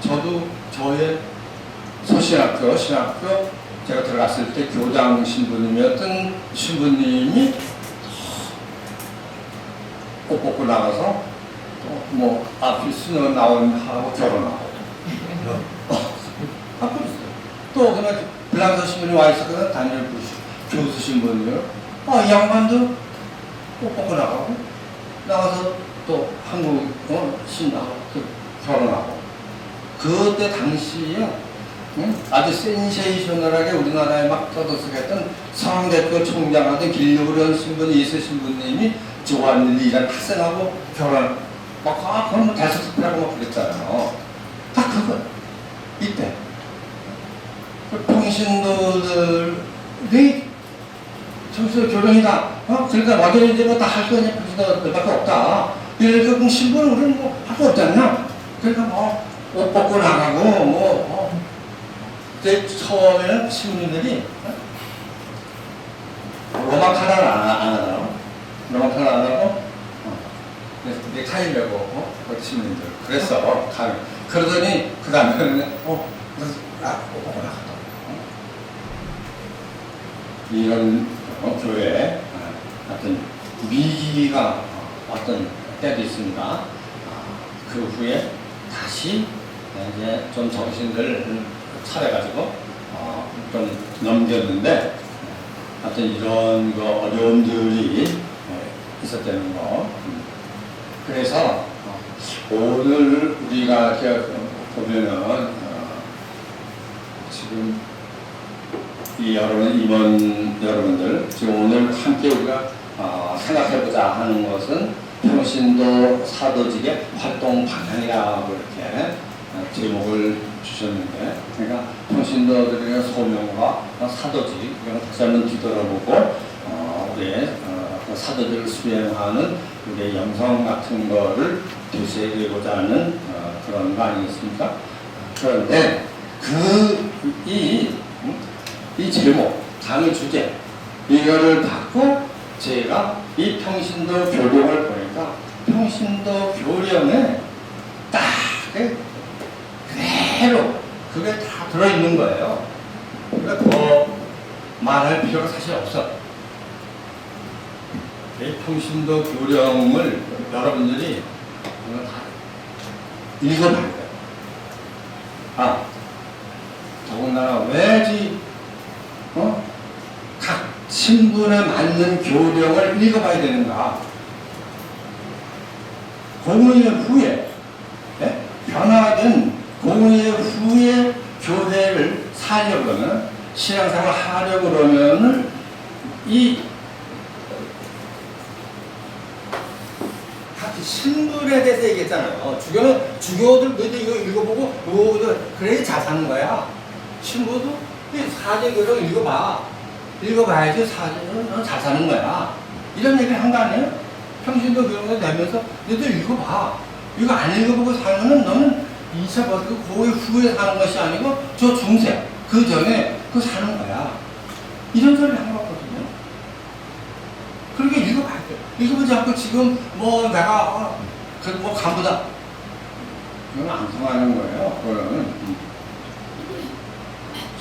저도 저의 소신학교, 신학교 제가 들어갔을 때 교장 신부님이었던 신부님이 꽃 뽑고 나가서 뭐 앞에 수녀 나온하고 결혼하고 또 그냥 블랑서 신부님 와 있었거든. 다니엘 부시 교수 신부님이 이 양반도 꽃 뽑고 나가고 나가서 또 한국 신나고 결혼하고 그때 당시에 아주 센세이셔널하게 우리나라에 막 떠들썩했던 성대표 총장하던 길류그런 신부님 이세 신부님이 조한리라는 학생하고 결혼 막 그런 거 대속스프라고 막 그랬잖아요. 다 그거 이때 그 평신도들이 청소 교령이다. 그러니까 완전히 이제 뭐 다 할 거냐 평신도들밖에 없다. 그러니까 신부는 우리는 뭐 할 거 없지 않냐. 그러니까 뭐 옷 벗고 나가고 그때 처음에는 신부님들이 로마카라를 안 하더라고. 로마카라 안 하고 내 카이 메고 거기 신부님들 그랬어. 그러더니 그 다음에는 옷 벗고 나갔다. 이런 교회에 어떤 위기가 왔던 때도 있습니다. 그 후에 다시 이제 좀 정신을 차려가지고 좀 넘겼는데 하여튼 이런 거 어려움들이 있었다는 거. 그래서 오늘 우리가 이렇게 보면은 지금 이 여러분들 지금 오늘 함께 우리가 생각해보자 하는 것은 평신도 사도직의 활동 방향이라고 이렇게 제목을 주셨는데, 그러니까 평신도들의 소명과 사도직, 다시 뒤돌아보고 우리의 사도직을 수행하는 우리의 영성 같은 거를 되새기고자 하는 그런 거 아니겠습니까? 그런데 이 제목, 강의 주제 이거를 받고 제가 이 평신도 교령을 보니까 평신도 교령에 딱 그대로 그게 다 들어있는 거예요. 그러니까 더 말할 필요가 사실 없어. 이 평신도 교령을 여러분들이 다 읽어봐야 돼요. 더군다나 왜지 각 신분에 맞는 교령을 읽어봐야 되는가? 공의 후에 변화된 공의 후에 교회를 살려고 그러면 신앙생활을 하려고 그러면은 신분에 대해서 얘기했잖아요. 주교들 이거 읽어보고 그래야 잘 사는 거야. 신부도 사제교령 읽어봐야지 사제는 잘 사는 거야. 이런 얘기를 한 거 아니에요? 평신도 교령을 내면서 너희들 읽어봐. 이거 안 읽어보고 살면은 너는 2차 버티고 그 후에 사는 것이 아니고 저 중세 그 전에 그거 사는 거야. 이런 소리를 한 거거든요. 이거 뭐 자꾸 지금 뭐 내가 그뭐 간부다. 그건 안 통하는 거예요. 그거는.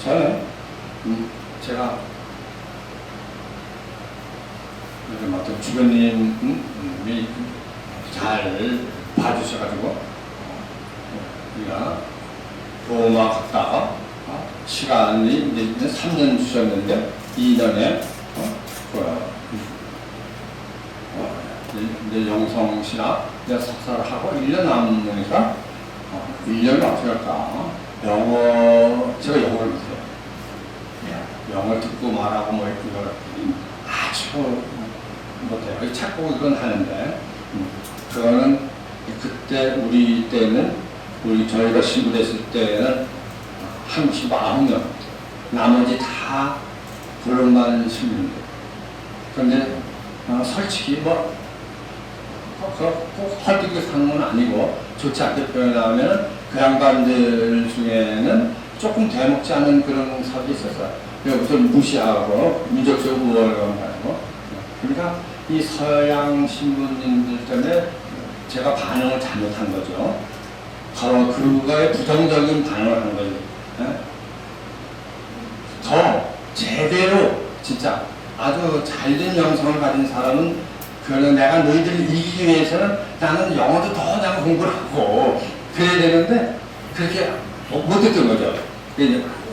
저는 제가 어떤 주변님이 잘 봐주셔가지고 우리가 로마 갔다가 시간이 이제 3년 주셨는데 2년에 이제 영성시나 내가 석사를 하고 1년 남으니까 1년을 어떻게 할까? 제가 영어를 못해요. 영어를 듣고 말하고 뭐 이걸 아주 못해요. 찾고 이건 하는데 그거는 그때 우리 때는 저희가 신부됐을 때는 한 29명 나머지 다 불만 신부인데 그런데 솔직히 뭐 꼭 헐뜯고 사는 건 아니고 좋지 않게 표현하면 그 양반들 중에는 조금 대먹지 않은 그런 사람이 있었어요. 우선 무시하고 민족적 우월감을 가지고 그러니까 이 서양 신부님들 때문에 제가 반응을 잘못한 거죠. 바로 그거에 부정적인 반응을 한 거죠. 더 제대로 진짜 아주 잘된 영성을 가진 사람은 그거는 내가 너희들을 이기기 위해서는 나는 영어도 더 내가 공부를 하고 그래야 되는데 그렇게 못했던 거죠.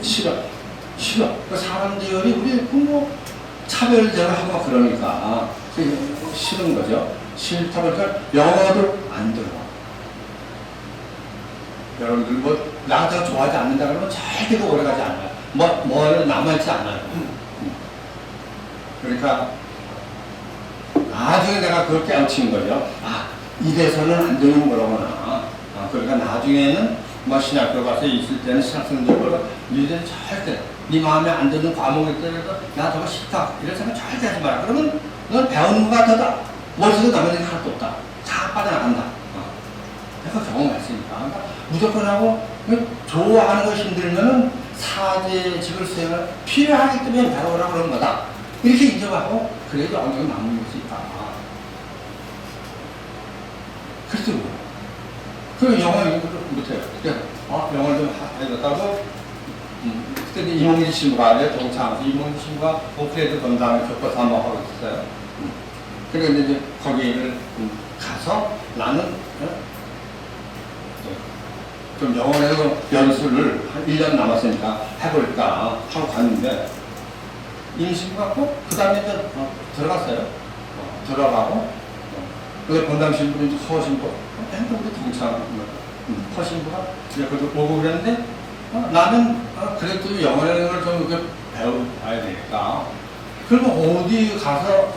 싫어. 그 사람들이 우리 뭐 차별제를 하고 그러니까 싫은 거죠. 싫다 보니까 영어도 안 들어와. 여러분들 뭐 나한테 좋아하지 않는다 그러면 절대로 오래가지 않아요. 뭐는 남아있지 않아요. 그러니까 나중에 내가 그걸 깨우친 거죠. 이래서는 안 되는 거로구나. 그러니까 나중에는 뭐 신학교 가서 있을 때는 신학생들보다 너희들은 절대 네 마음에 안 드는 과목이 있더라도 나 저거 싫다 이런 생각 절대 하지 마라. 그러면 넌 배우는 것 같아도 머릿속에 남는 게 하나도 없다. 다 빠져나간다. 내가 경험했으니까. 그러니까 무조건 하고 좋아하는 거 힘들면은 사제직을 수행을 필요하기 때문에 배우라고 그런 거다. 이렇게 인정하고 그래도 엉덩이 남는 것이 있다. 그래서 그 영어 이거를 못해요. 영어를 좀 해줬다고 그때 이몽진 신부가 동창 이몽진 신부가 오프레드 건담을 겪어서 한번 하고 있었어요. 그래서 이제 거기를 가서 나는 좀 영어에서 연수를 한 1년 남았으니까 해볼까 하고 갔는데 임신부가 그 다음에 들어갔어요. 들어가고 그 본당 신부는 허 신부 우리 동창 허 신부가 이제 그래도 오고 그랬는데 나는 그래도 영어를 좀 이렇게 배워야 되니까 그러면 어디 가서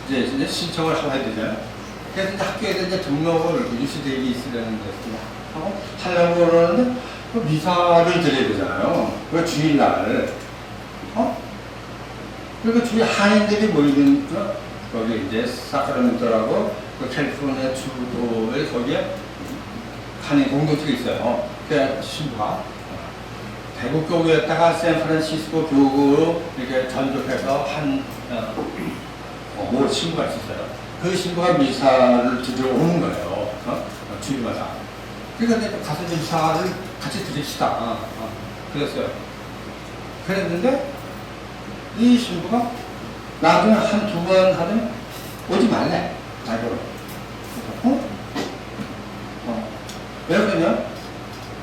이제 신청을 해야 되잖아요. 그래서 이제 학교에 이제 등록을 유시대학이 있으려는 데서 하고 하려고 그러는데 미사를 드려야 되잖아요. 그 주일날 그러니까 주위 한인들이 모이는 거기 이제 사크라멘토라고 그 캘리포니아 주도에 거기에 한인 공동체가 있어요. 그 신부가 대구 교구였다가 샌프란시스코 교구로 이렇게 전족해서 모 신부가 있었어요. 그 신부가 미사를 드리러 오는 거예요. 주일마다. 그러니까 가서 미사를 같이 드립시다. 그랬어요. 그랬는데 이 신부가 나중에 한 두 번 하면 오지 말래. 알고. 왜 그러냐?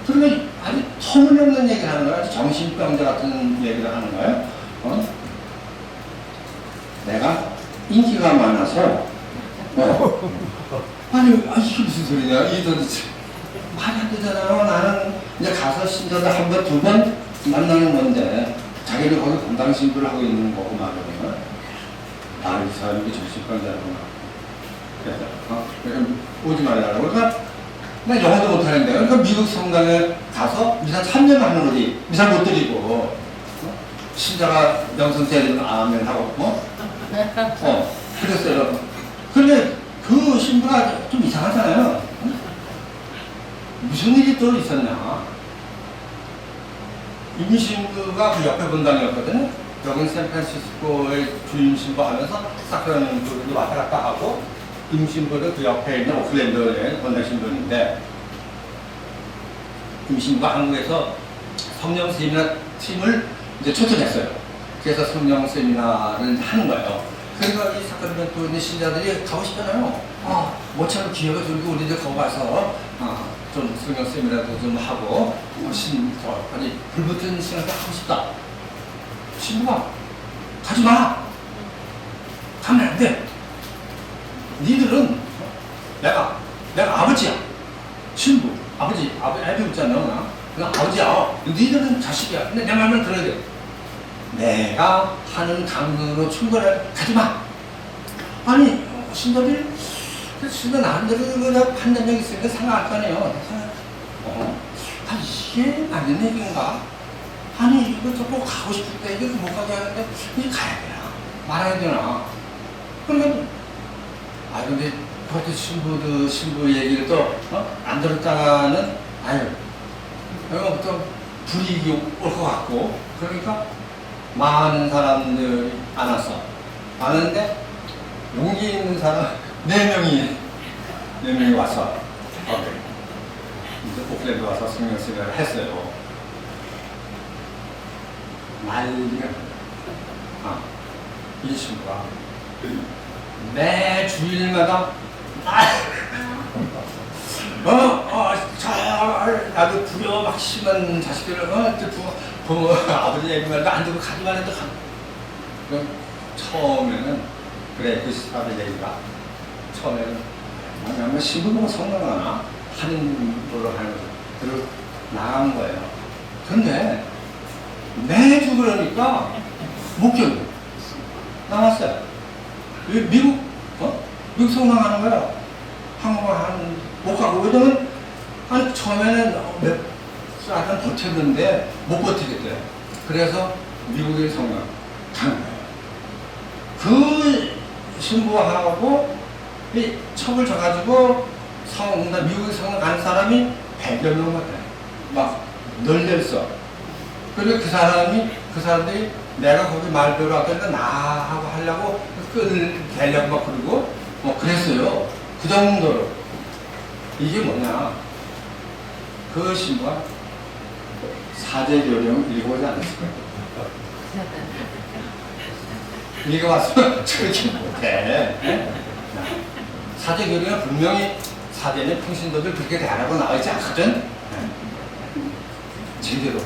그러면 아주 터무니없는 얘기를 하는 거야. 정신병자 같은 얘기를 하는 거야. 내가 인기가 많아서 아니 이게 무슨 소리냐? 이 도대체 말이 안 되잖아요. 나는 이제 가서 신자들 한 번, 두 번 만나는 건데 자기는 거기 건당 신부를 하고 있는 거고 말이야. 이 사람이 정신병자구나. 그래서 오지 말라고. 그러니까 나 영어도 못하는데 그러니까 미국 성당에 가서 미사 참여하는 거지. 미사 못 드리고 신자가 영성 때리면 아멘 하고 그랬어요. 근데 그 신부가 좀 이상하잖아요. 무슨 일이 또 있었냐? 이미 신부가 그 옆에 본당이었거든요. 여긴 샌프란시스코의 주임 신부하면서 사크라멘토도 왔다 갔다 하고 임신부는 그 옆에 있는 오클랜드의 원내 신부인데 임신부가 한국에서 성령 세미나 팀을 이제 초청했어요. 그래서 성령 세미나를 하는 거예요. 그러니까 이 사크라멘토 있는 신자들이 가고 싶잖아요. 모처럼 기회가 들고 우리들 거기 가서 좀 성령 세미나도 좀 하고 아니 불붙은 신앙도 하고 싶다. 신부가 가지 마. 가면 안 돼. 니들은 내가 아버지야. 신부 아버지 웃잖아. 그냥 아버지야. 니들은 자식이야. 근데 내 말만 들어야 돼. 내가 하는 강론으로 충분해. 가지 마. 아니 신자들이 신자 나름대로 그냥 판단력 있으니까 생각할 거 아니에요. 이게 맞는 얘기인가? 아니 이거 꼭 가고 싶을 때 이거 못 가게 하는데 이제 가야 되나? 말아야 되나? 그러면 근데 그것도 신부 얘기를 또 안 들었다가는 여기부터 불이익이 올 것 같고 그러니까 많은 사람들이 안 왔어. 왔는데 용기 있는 사람 4명이 와서 이제 오클랜드 와서 성령 세미나를 했어요. 난리가 이 친구가 매 주일마다 나도 부려 막 심한 자식들을 부모 아버지 얘기 말도 안 듣고 가기만 해도 그럼 처음에는 그래 그 아버지 얘기가 처음에는 아마 신부가 성공하나 하는 거로 하는 거죠. 그리고 나간 거예요. 근데 매주 그러니까 못 견뎌. 나왔어요. 미국 성공하는 거야. 한국은 못 가고 왜냐면 처음에는 약간 버텼는데 못 버티겠대요. 그래서 미국의 성공 가는 거예요. 그 신부하고 척을 져가지고 미국에 성을 가는 사람이 100여 명 같아요. 막 널렸어. 그리고 그 사람들이 내가 거기 말대로 하니까 나하고 하려고 끌려고 막 그러고 그랬어요. 그 정도로. 이게 뭐냐. 그 신부가 사제교령 읽어보지 않았을까요? 읽어봤으면 저렇게 못해. 사제교령은 분명히 사제는 평신도들 그렇게 대하라고 나와있지 않거든. 제대로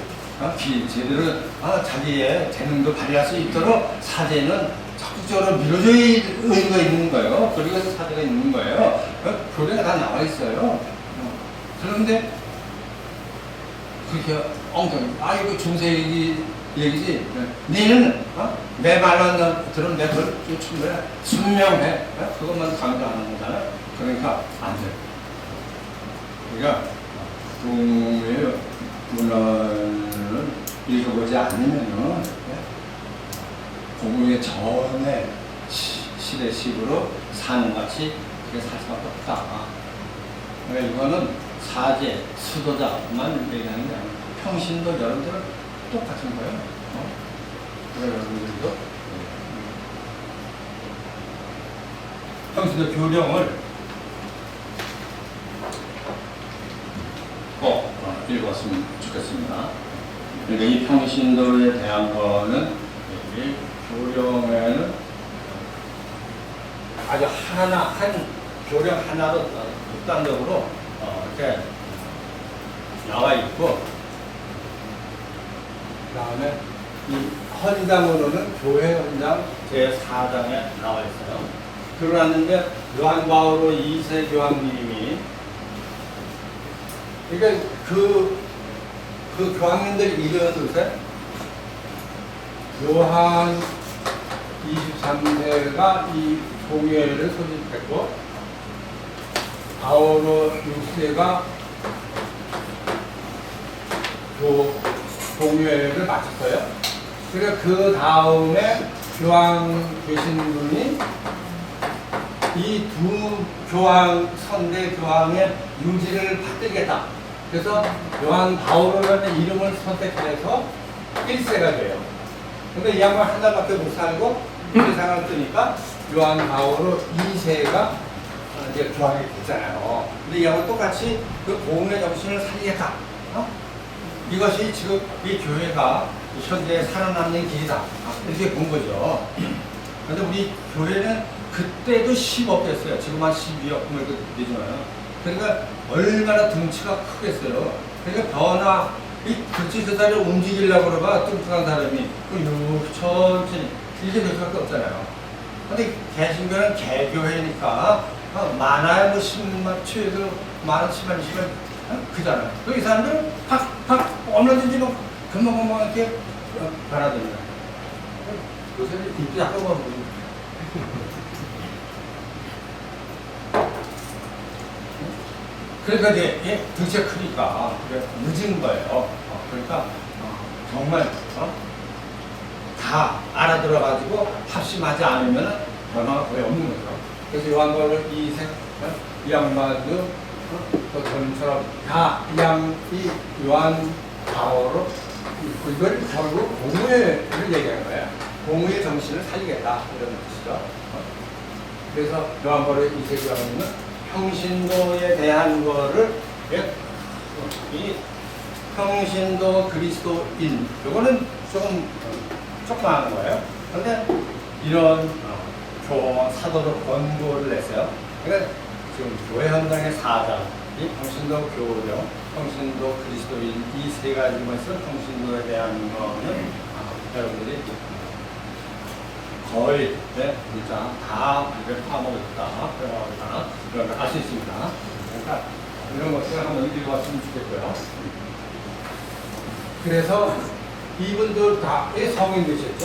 자기의 재능도 발휘할 수 있도록 사제는 적극적으로 밀어줘야 의무가 있는 거예요. 그리고 사제가 있는 거예요. 교리가 다 나와 있어요. 그런데 그렇게 엉덩이 이거 중세 얘기지. 너는 내 말만 들으면 내가 그걸 충분해. 순명해. 그것만 강조하는 거잖아. 그러니까 안 돼. 그러니까 동의 문헌을 읽어보지 않으면은 공부의 전에 시대식으로 사는 것이 그게 살 수밖에 없다. 그러니까 이거는 사제, 수도자만 얘기하는 게 아니고 평신도 여러분들은 똑같은 거예요. 그래서 여러분들도 평신도 교령을 읽었으면 좋겠습니다. 그러니까 이 평신도에 대한 거는 이 교령에는 아주 한 교령 하나로 극단적으로 이렇게 나와 있고, 그 다음에 이 헌장으로는 교회 헌장 제4장에 나와 있어요. 들어놨는데 요한 바오로 2세 교황님이 그러니까 그 교황님들 이름을 요한 23세가 이 공회를 소집했고 바오로 6세가 그 공회를 마쳤어요. 그래서 그 다음에 교황 되신 분이 이 두 교황, 선대 교황의 유지를 받들겠다. 그래서 요한 바오로라는 이름을 선택해서 1세가 돼요. 근데 이 양반 한 달밖에 못 살고 세상을 뜨니까 요한 바오로 2세가 이제 교황이 됐잖아요. 근데 이 양반 똑같이 그 복음의 정신을 살리겠다. 이것이 지금 이 교회가 현재 살아남는 길이다. 이렇게 본 거죠. 근데 우리 교회는 그때도 10억이었어요. 지금 한 12억 뭐 이렇게 되잖아요. 그러니까 얼마나 등치가 크겠어요. 그러니까 변화, 이 등치 그 다리를 움직이려고 그러봐 뚱뚱한 사람이 이렇게 천천히 이렇게 될 수밖에 없잖아요. 근데 개신교는 개교회니까 많아야 뭐 10만, 최소 많은 10만, 20만 그잖아요. 그 이 사람들은 팍팍 얼마든지 뭐 금방금방 이렇게 변하더니요. 요새 인기 약간 뭐 그러니까 이제 등치가 크니까 늦은 거예요. 그러니까 정말 다 알아들어가지고 합심하지 않으면 변화가 거의 없는 거죠. 그래서 요한바오로 이 양반도 저처럼 다 이 요한 바오로 이걸 결국 공의를 얘기하는 거예요. 공의의 정신을 살리겠다 이런 뜻이죠. 그래서 요한 바오로 2세 교황님은 평신도에 대한 거를 이 평신도 그리스도인 요거는 조금 조그마한 거예요. 그런데 이런 사도로 권고를 냈어요. 그러니까 지금 교회 현장의 사장, 이 평신도 교령, 평신도 그리스도인 이 세 가지만 있어 평신도에 대한 거는 여러분들이 거의 진짜 다 이걸 파먹고 있다, 들어가고 그런 걸 알 수 있습니다. 그러니까 이런 것들을 한번 읽어봤으면 좋겠고요. 그래서 이분들 다 성인 되셨죠?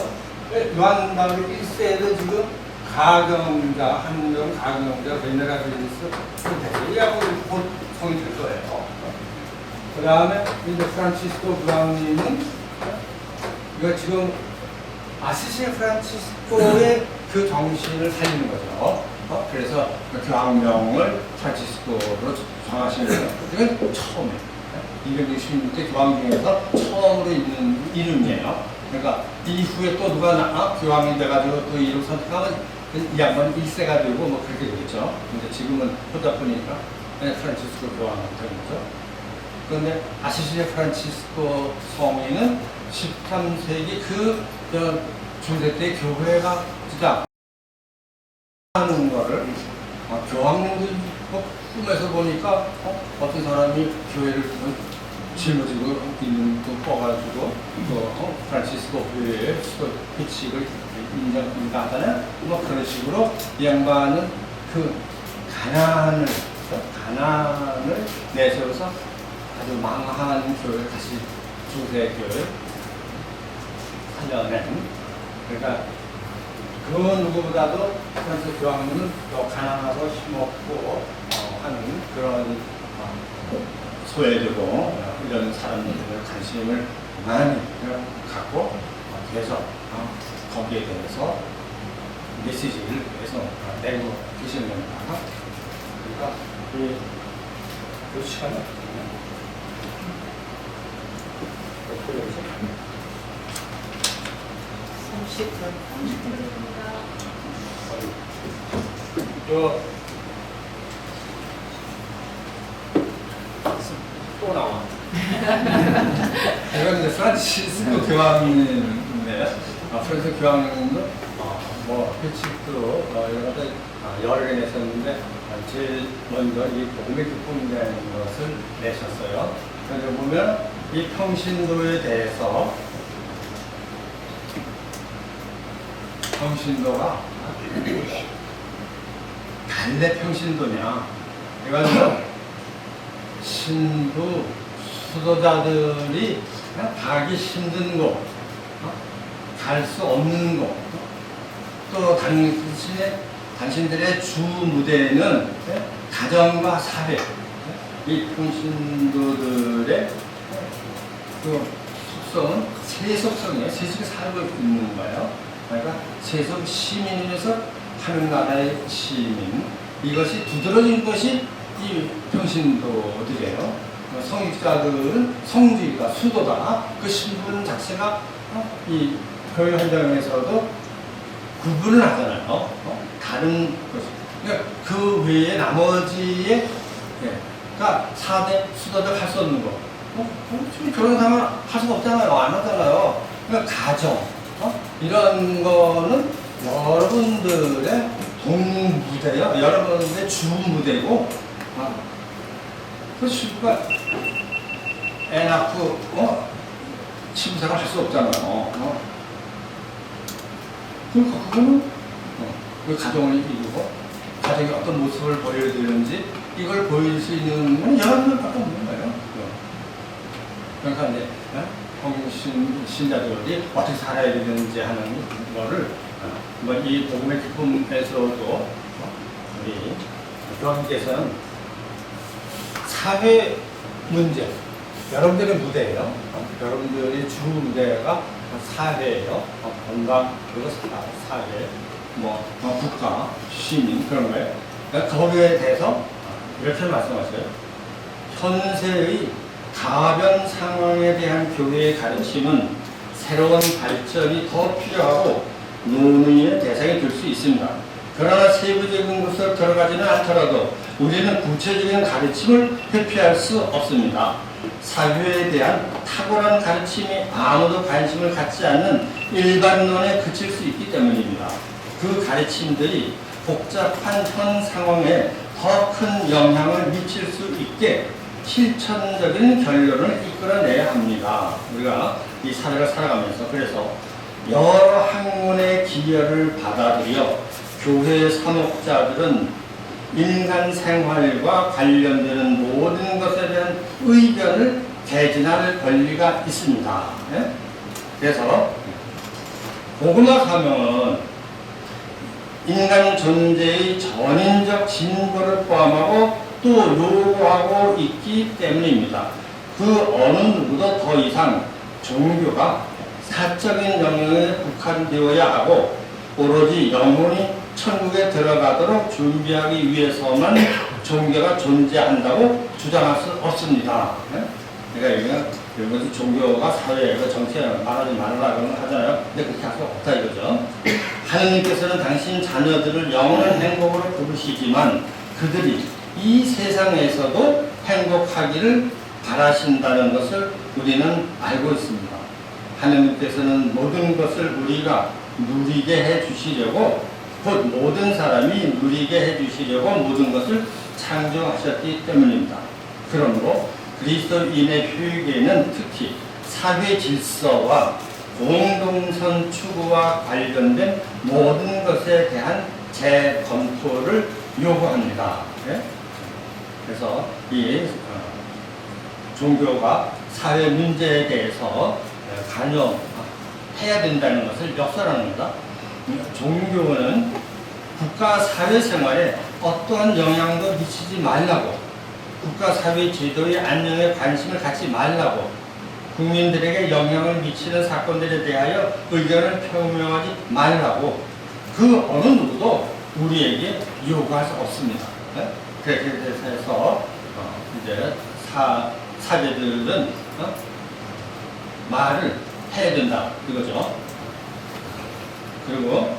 요한 바오로 1세도 지금 가경자, 한명 가경자, 베네라 그리스 됐어요. 곧 성인 될 거예요. 그 다음에 이제 프란치스코 교황님은 이거 지금 아시시 프란치스코의 그 정신을 살리는 거죠. 그래서 교황명을 프란치스코로 정하시는 거예요. 이건 처음이에요. 266대 교황 중에서 처음으로 있는 이름이에요. 그러니까 이후에 또 누가 교황이 돼가지고 또 이름 선택하면 이 양반은 1세가 되고 뭐 그렇게 되겠죠. 근데 지금은 그러다 보니까 프란치스코 교황이 되는 거죠. 그런데 아시시 프란치스코 성인은 13세기 그 중세 때 교회가 진짜 하는 거를 교황님들 꿈에서 보니까 어떤 사람이 교회를 짊어지고 있는 거 꺼가지고 프란치스코 교회의 수도 규칙을 인정하잖아요. 뭐 그런 식으로 이 양반은 그 가난을 내세워서 아주 망한 교회를 다시 중세 교회를 살려낸. 그러니까 그 누구보다도 프란치스코 교황님은 더 가난하고 힘없고 하는 그런 소외되고 이런 사람들의 관심을 많이 갖고 계속 거기에 대해서 메시지를 계속 내고 계시는 겁니다. 그러니까 그 시간에 어떻게 되죠? 30분 또 나와. 이건 이제 프란치스코 교황님인데, 프란치스코 교황님도 뭐 규칙도 여러 가지 여러 개 내셨는데 제일 먼저 이 복음의 기쁨이라는 것을 내셨어요. 그래서 보면 이 평신도에 대해서 평신도가 달래 평신도냐? 그래가지고 신부 수도자들이 가기 힘든 곳, 갈 수 없는 곳, 또 당신들의 주 무대는 가정과 사회, 이 평신도들의 그 속성은 세속성이에요. 세속에 살고 있는 거예요. 그러니까 세속 시민이면서 하는 나라의 시민, 이것이 두드러진 것이 이 평신도들이에요. 성직자들은 성주의가 수도다. 그 신분 자체가 이 교회 현장에서도 구분을 하잖아요. 다른 것이. 그러니까 그 외에 나머지에, 그러니까 4대 수도적 할 수 없는 거. 지금 결혼 생활 할 수가 없잖아요. 안 하잖아요. 그러니까 가정, 이런 거는 여러분들의 동무대요. 여러분들의 주무대고, 그러니까 애 낳고, 취미생활 할 수 없잖아요. 그러니까 그거는 그 가정을 이루고 가정이 어떤 모습을 보여드리는지 이걸 보일 수 있는 건 여러분들밖에 없는 거예요. 그러니까 이제 신자들이 어떻게 살아야 되는지 하는 거를 이 복음의 기쁨에서도 우리 교황께서는 사회 문제, 여러분들의 무대예요. 여러분들의 주 무대가 사회예요. 건강, 그리고 사회, 국가, 시민, 그런 거예요. 그러니까 거기에 대해서 이렇게 말씀하세요. 현세의 가변 상황에 대한 교회의 가르침은 새로운 발전이 더 필요하고 논의의 대상이 될 수 있습니다. 그러나 세부적인 것으로 들어가지는 않더라도 우리는 구체적인 가르침을 회피할 수 없습니다. 사회에 대한 탁월한 가르침이 아무도 관심을 갖지 않는 일반론에 그칠 수 있기 때문입니다. 그 가르침들이 복잡한 현 상황에 더 큰 영향을 미칠 수 있게 실천적인 결론을 이끌어내야 합니다. 우리가 이 사회를 살아가면서 그래서 여러 학문의 기여를 받아들여 교회 사목자들은 인간 생활과 관련되는 모든 것에 대한 의견을 개진할 권리가 있습니다. 그래서 복음화 사명은 인간 존재의 전인적 진보를 포함하고 또 요구하고 있기 때문입니다. 그 어느 누구도 더 이상 종교가 사적인 영역에 국한되어야 하고 오로지 영혼이 천국에 들어가도록 준비하기 위해서만 종교가 존재한다고 주장할 수 없습니다. 그러니까 이것은 종교가 사회에서 정치에 말하지 말라 그런 거 하잖아요. 근데 그렇게 할 수 없다 이거죠. 하느님께서는 당신 자녀들을 영원한 행복으로 부르시지만 그들이 이 세상에서도 행복하기를 바라신다는 것을 우리는 알고 있습니다. 하느님께서는 모든 것을 우리가 누리게 해주시려고 곧 모든 사람이 누리게 해주시려고 모든 것을 창조하셨기 때문입니다. 그러므로 그리스도인의 교육에는 특히 사회 질서와 공동선 추구와 관련된 모든 것에 대한 재검토를 요구합니다. 그래서 이 종교가 사회 문제에 대해서 관여해야 된다는 것을 역설합니다. 종교는 국가 사회 생활에 어떠한 영향도 미치지 말라고, 국가 사회 제도의 안녕에 관심을 갖지 말라고, 국민들에게 영향을 미치는 사건들에 대하여 의견을 표명하지 말라고 그 어느 누구도 우리에게 요구할 수 없습니다. 그렇게 해서 이제 사제들은 말을 해야 된다 이거죠. 그리고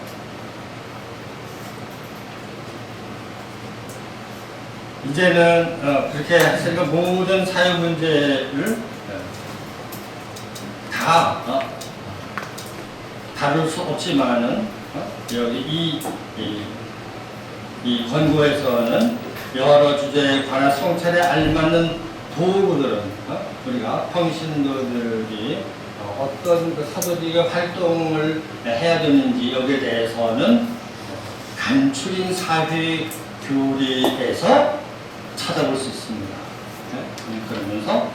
이제는 그렇게 했으니까 모든 사회 문제를 다 다룰 수 없지만은 여기 이 권고에서는 여러 주제에 관한 성찰에 알맞는 도구들은 우리가 평신도들이 어떤 그 사도직의 활동을 해야 되는지 여기에 대해서는 간추린 사회 교리에서 찾아볼 수 있습니다. 그러면서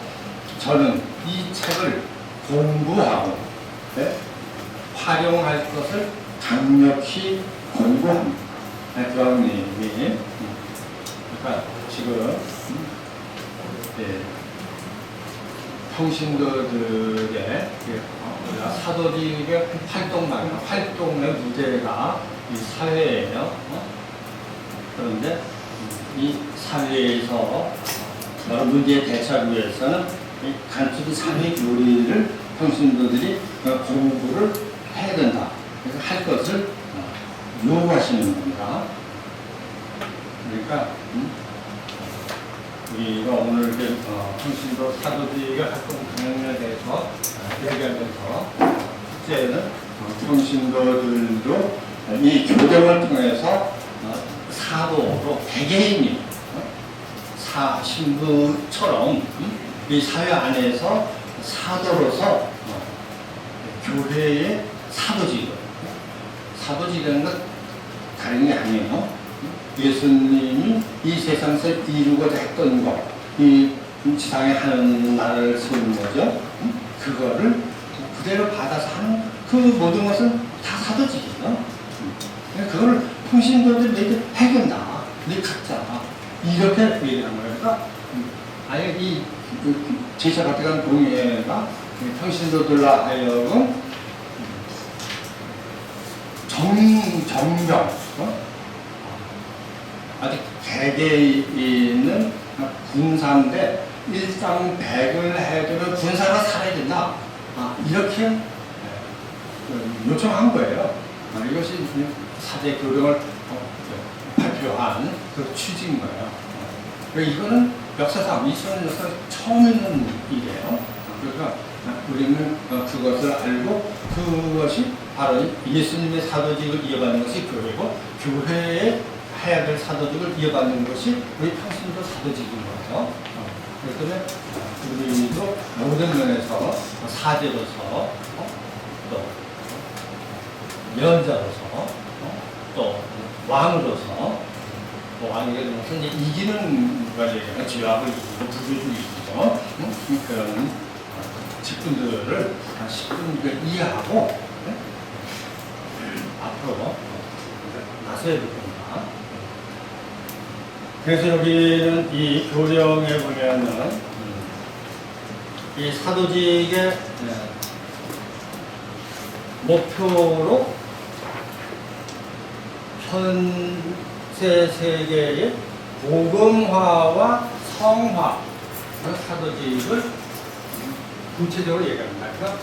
저는 이 책을 공부하고 활용할 것을 강력히 권고합니다. 교황님이 그러니까 지금 평신도들의 사도직의 활동의 무대가 이 사회예요. 그런데 이 사회에서 여러 문제에 대처하기 위해서는 간단히 사회 교리를 평신도들이 공부를 해야 된다. 그래서 할 것을 요구하시는 겁니다. 그러니까 우리가 오늘 이렇게 평신도 사도직의 활동 강령에 대해서 얘기하면서 첫째는 평신도들도 이 교정을 통해서 사도로 개개인이 신부처럼 이 사회 안에서 사도로서 교회의 사도직이라는 건 다른 게 아니에요. 예수님이 이 세상에서 이루고자 했던 것, 이 지상에 하는 나라를 세우는 거죠. 그거를 그대로 받아서 하는 그 모든 것은 다 사도직이에요. 그걸 평신도들이 너희들 해결다. 너희 각자. 이렇게 얘기하는 거예요. 그러니까 아예 이 제자 같은 간 동의회가 평신도들로 하여금 정병, 아직 개개인은 군사인데 일상백을 해도 군사가 살아야 된다. 이렇게 요청한 거예요. 이것이 사제 교령을 발표한 그 취지인 거예요. 이거는 역사상, 이스라엘 역사 처음 있는 일이에요. 그러니까 우리는 그것을 알고 그것이 바로 예수님의 사도직을 이어받는 것이 교회고 교회에 해야 될 사도직을 이어받는 것이 우리 평신도 사도직인 거예요. 그렇기 때문에 우리도 모든 면에서 사제로서 또 예언자로서 또 왕으로서 왕이 되는 것은 이기는 걸 얘기하는 죄악을 이기고 불교를 이기죠. 그런 직분들을 이해하고 앞으로 나서야 될 겁니다. 그래서 여기는 이 교령에 보면은 이 사도직의 목표로 현세 세계의 복음화와 성화 사도직을 구체적으로 얘기합니다. 그러니까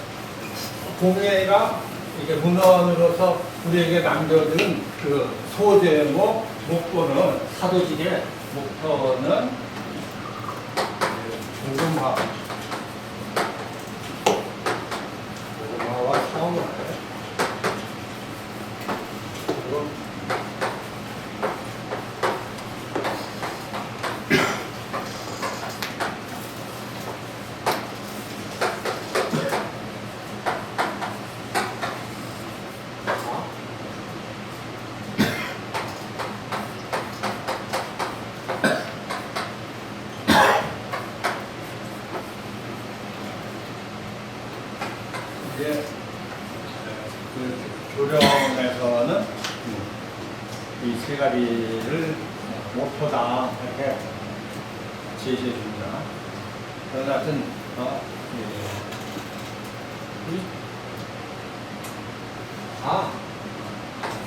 공예가 이게 문헌으로서 우리에게 남겨둔 그 소제목 목표는 사도직의 목표는 복음화와 성화. 이제 그 교령에서는 이 세 가지를 목표다 이렇게 제시해 줍니다. 그런 같은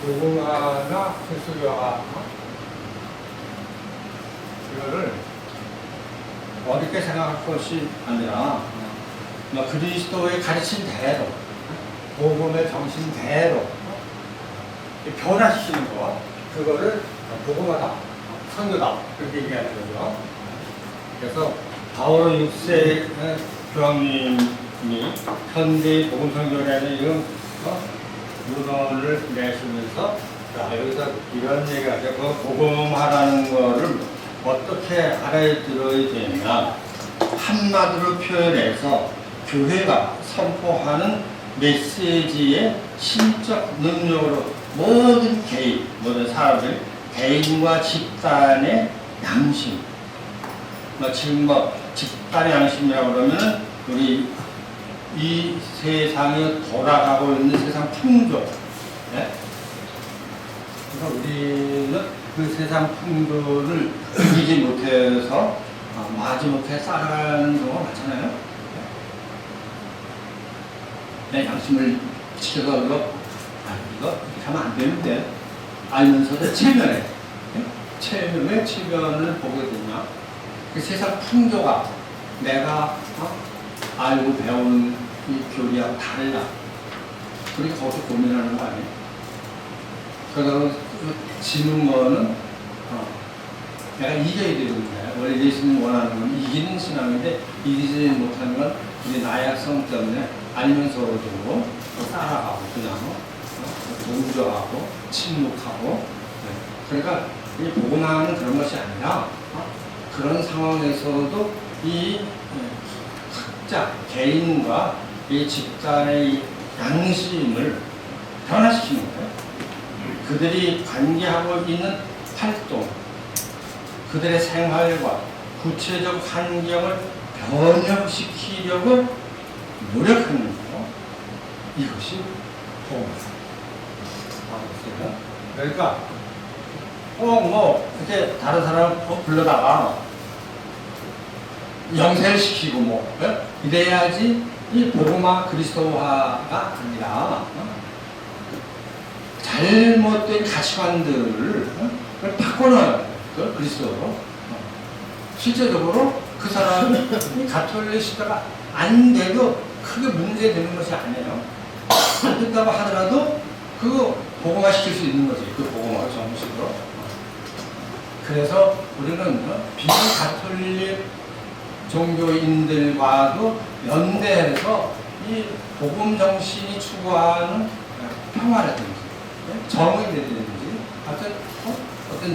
복음화나 필수교화 이거를 어렵게 생각할 것이 아니라 그리스도의 가르친 대로 복음의 정신대로 변화시키는 거 그거를 복음화다, 선교다 그렇게 얘기하는 거죠. 그래서 바오로 6세 교황님이 현대 복음선교라는 이런 문헌을 내시면서 여기서 이런 얘기가 있어요. 그 복음화라는 거를 어떻게 알아들어야 되냐, 한마디로 표현해서 교회가 선포하는 메시지의 신적 능력으로 모든 개인, 모든 사람들, 개인과 집단의 양심, 지금 집단의 양심이라고 그러면 우리 이 세상에 돌아가고 있는 세상 풍조, 네? 그래서 우리는 그 세상 풍조를 이기지 못해서 마지못해 살아가는 경우가 많잖아요. 내 양심을 지켜서 이거 이렇게 하면 안 되는데 알면서도 체면해. 왜 체면을 보게 되냐? 그 세상 풍조가 내가 알고 배우는 이 교리하고 달라. 그러니까 거기서 고민하는 거 아니에요? 그러다 지는 거는 내가 이겨야 되는 거야. 원래 예수님 원하는 건 이기는 신앙인데 이기지 못하는 건 우리 나약성 때문에 알면서도 따라가고 그냥 동조하고 침묵하고. 그러니까 이 복음화는 그런 것이 아니라 그런 상황에서도 이 각자 개인과 이 집단의 양심을 변화시키는 거예요. 그들이 관계하고 있는 활동, 그들의 생활과 구체적 환경을 변형시키려고 노력하는 거예요. 이것이 복음화입니다. 그러니까 이렇게 다른 사람을 불러다가 영세를 시키고 이래야지 이 복음화 그리스도화가 아니라 잘못된 가치관들을 바꿔놔야 돼. 그리스도로. 실제적으로 그 사람이 가톨릭 시대가 안 돼도 크게 문제되는 것이 아니에요. 안 된다고 하더라도 그거 복음화 시킬 수 있는 거지. 그 복음화 정식으로. 그래서 우리는 비가톨릭 종교인들과도 연대해서 이 복음 정신이 추구하는 평화라든지 정의라든지 어떤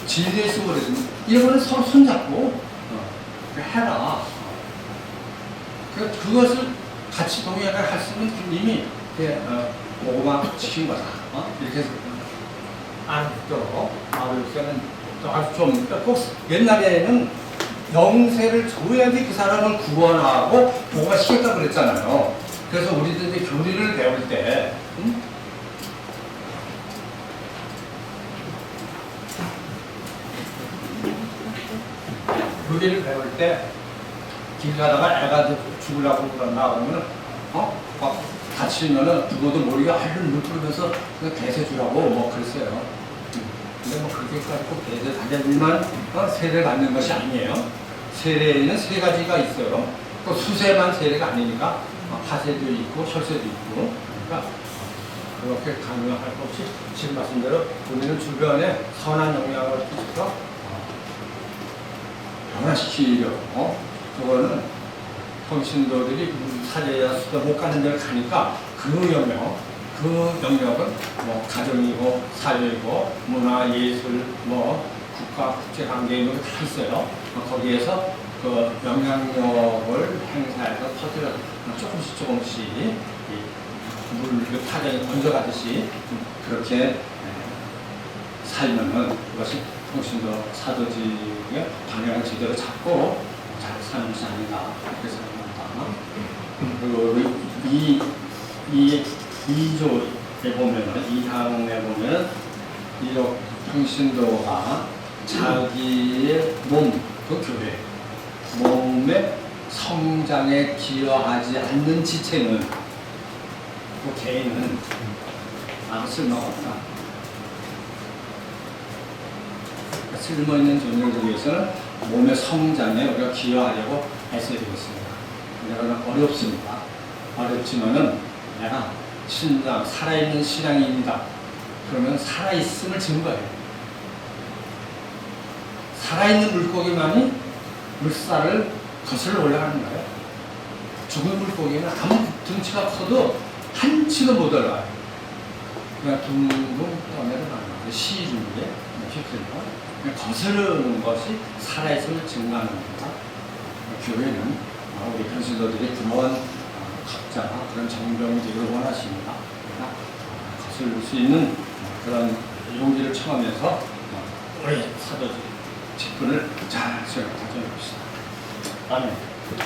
진리의 수고라든지 이런 거는 서로 손잡고 해라. 그것을 같이 동행을 할 수 있는 이미 복음화 시킨 거다. 이렇게 해서 안 듣도록 요새는 아주 좀 꼭 옛날에는 영세를 줘야지 그 사람을 구원하고 복음화 시켰다고 그랬잖아요. 그래서 우리들이 교리를 배울 때 교리를 배울 때 길 가다가 애가 죽으려고 그런다 그러면 막 다치면은 죽어도 모르게 알을 물 뿌리면서 그냥 대세 주라고 그랬어요. 근데 그렇게까지 꼭 대세 단장님만 세례를 받는 것이 아니에요. 세례에는 세 가지가 있어요. 또 수세만 세례가 아니니까 하세도 있고 혈세도 있고. 그러니까 그렇게 강요할 것 없이 지금 말씀대로 우리는 주변에 선한 영향을 끼쳐서 변화시키려고 그거는 통신도들이 사제야 수도 못 가는 데를 가니까 그 영역은 가정이고 사회이고 문화 예술 국가 국제 관계 이런 게 다 있어요. 거기에서 그 영향력을 행사해서 터뜨려 조금씩 물 타장이 번져가듯이 그렇게 살면은 그것이 통신도 사도직의 방향을 제대로 잡고 잘 사는 것이 아닌가 그렇게 생각합니다. 그리고 이 2조에 보면은 2항에 보면은 이런 통신도가 자기의 그 교회 몸의 성장에 기여하지 않는 지체는 그 개인은 아무 쓸모가 없다. 쓸모 있는 존재들 위해서는 몸의 성장에 우리가 기여하려고 애써야 되겠습니다. 그러나 어렵습니다. 어렵지만은 내가 신앙, 살아있는 신앙인이다. 그러면 살아있음을 증거해요. 살아있는 물고기만이 물살을 거슬러 올라가는 거예요. 죽은 물고기는 아무 등치가 커도 한 치도 못 올라가요. 그냥 둥둥 떠내려가는 거예요. 시중에 그냥 거스르는 것이 살아있음을 증거하는 겁니다. 교회는 우리 현실도들이 그런 각자가 그런 정병이 되기를 원하십니다. 그러니까 거슬릴 수 있는 그런 용기를 청하면서 우리 사도들 직분을 잘 수행하도록 합시다. 아멘.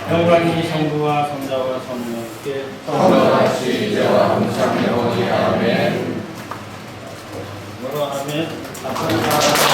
영광이 성부와 성자와 성령께 성같이 이제와 항상 영원히 아멘. 여러 아멘. 감사합니다.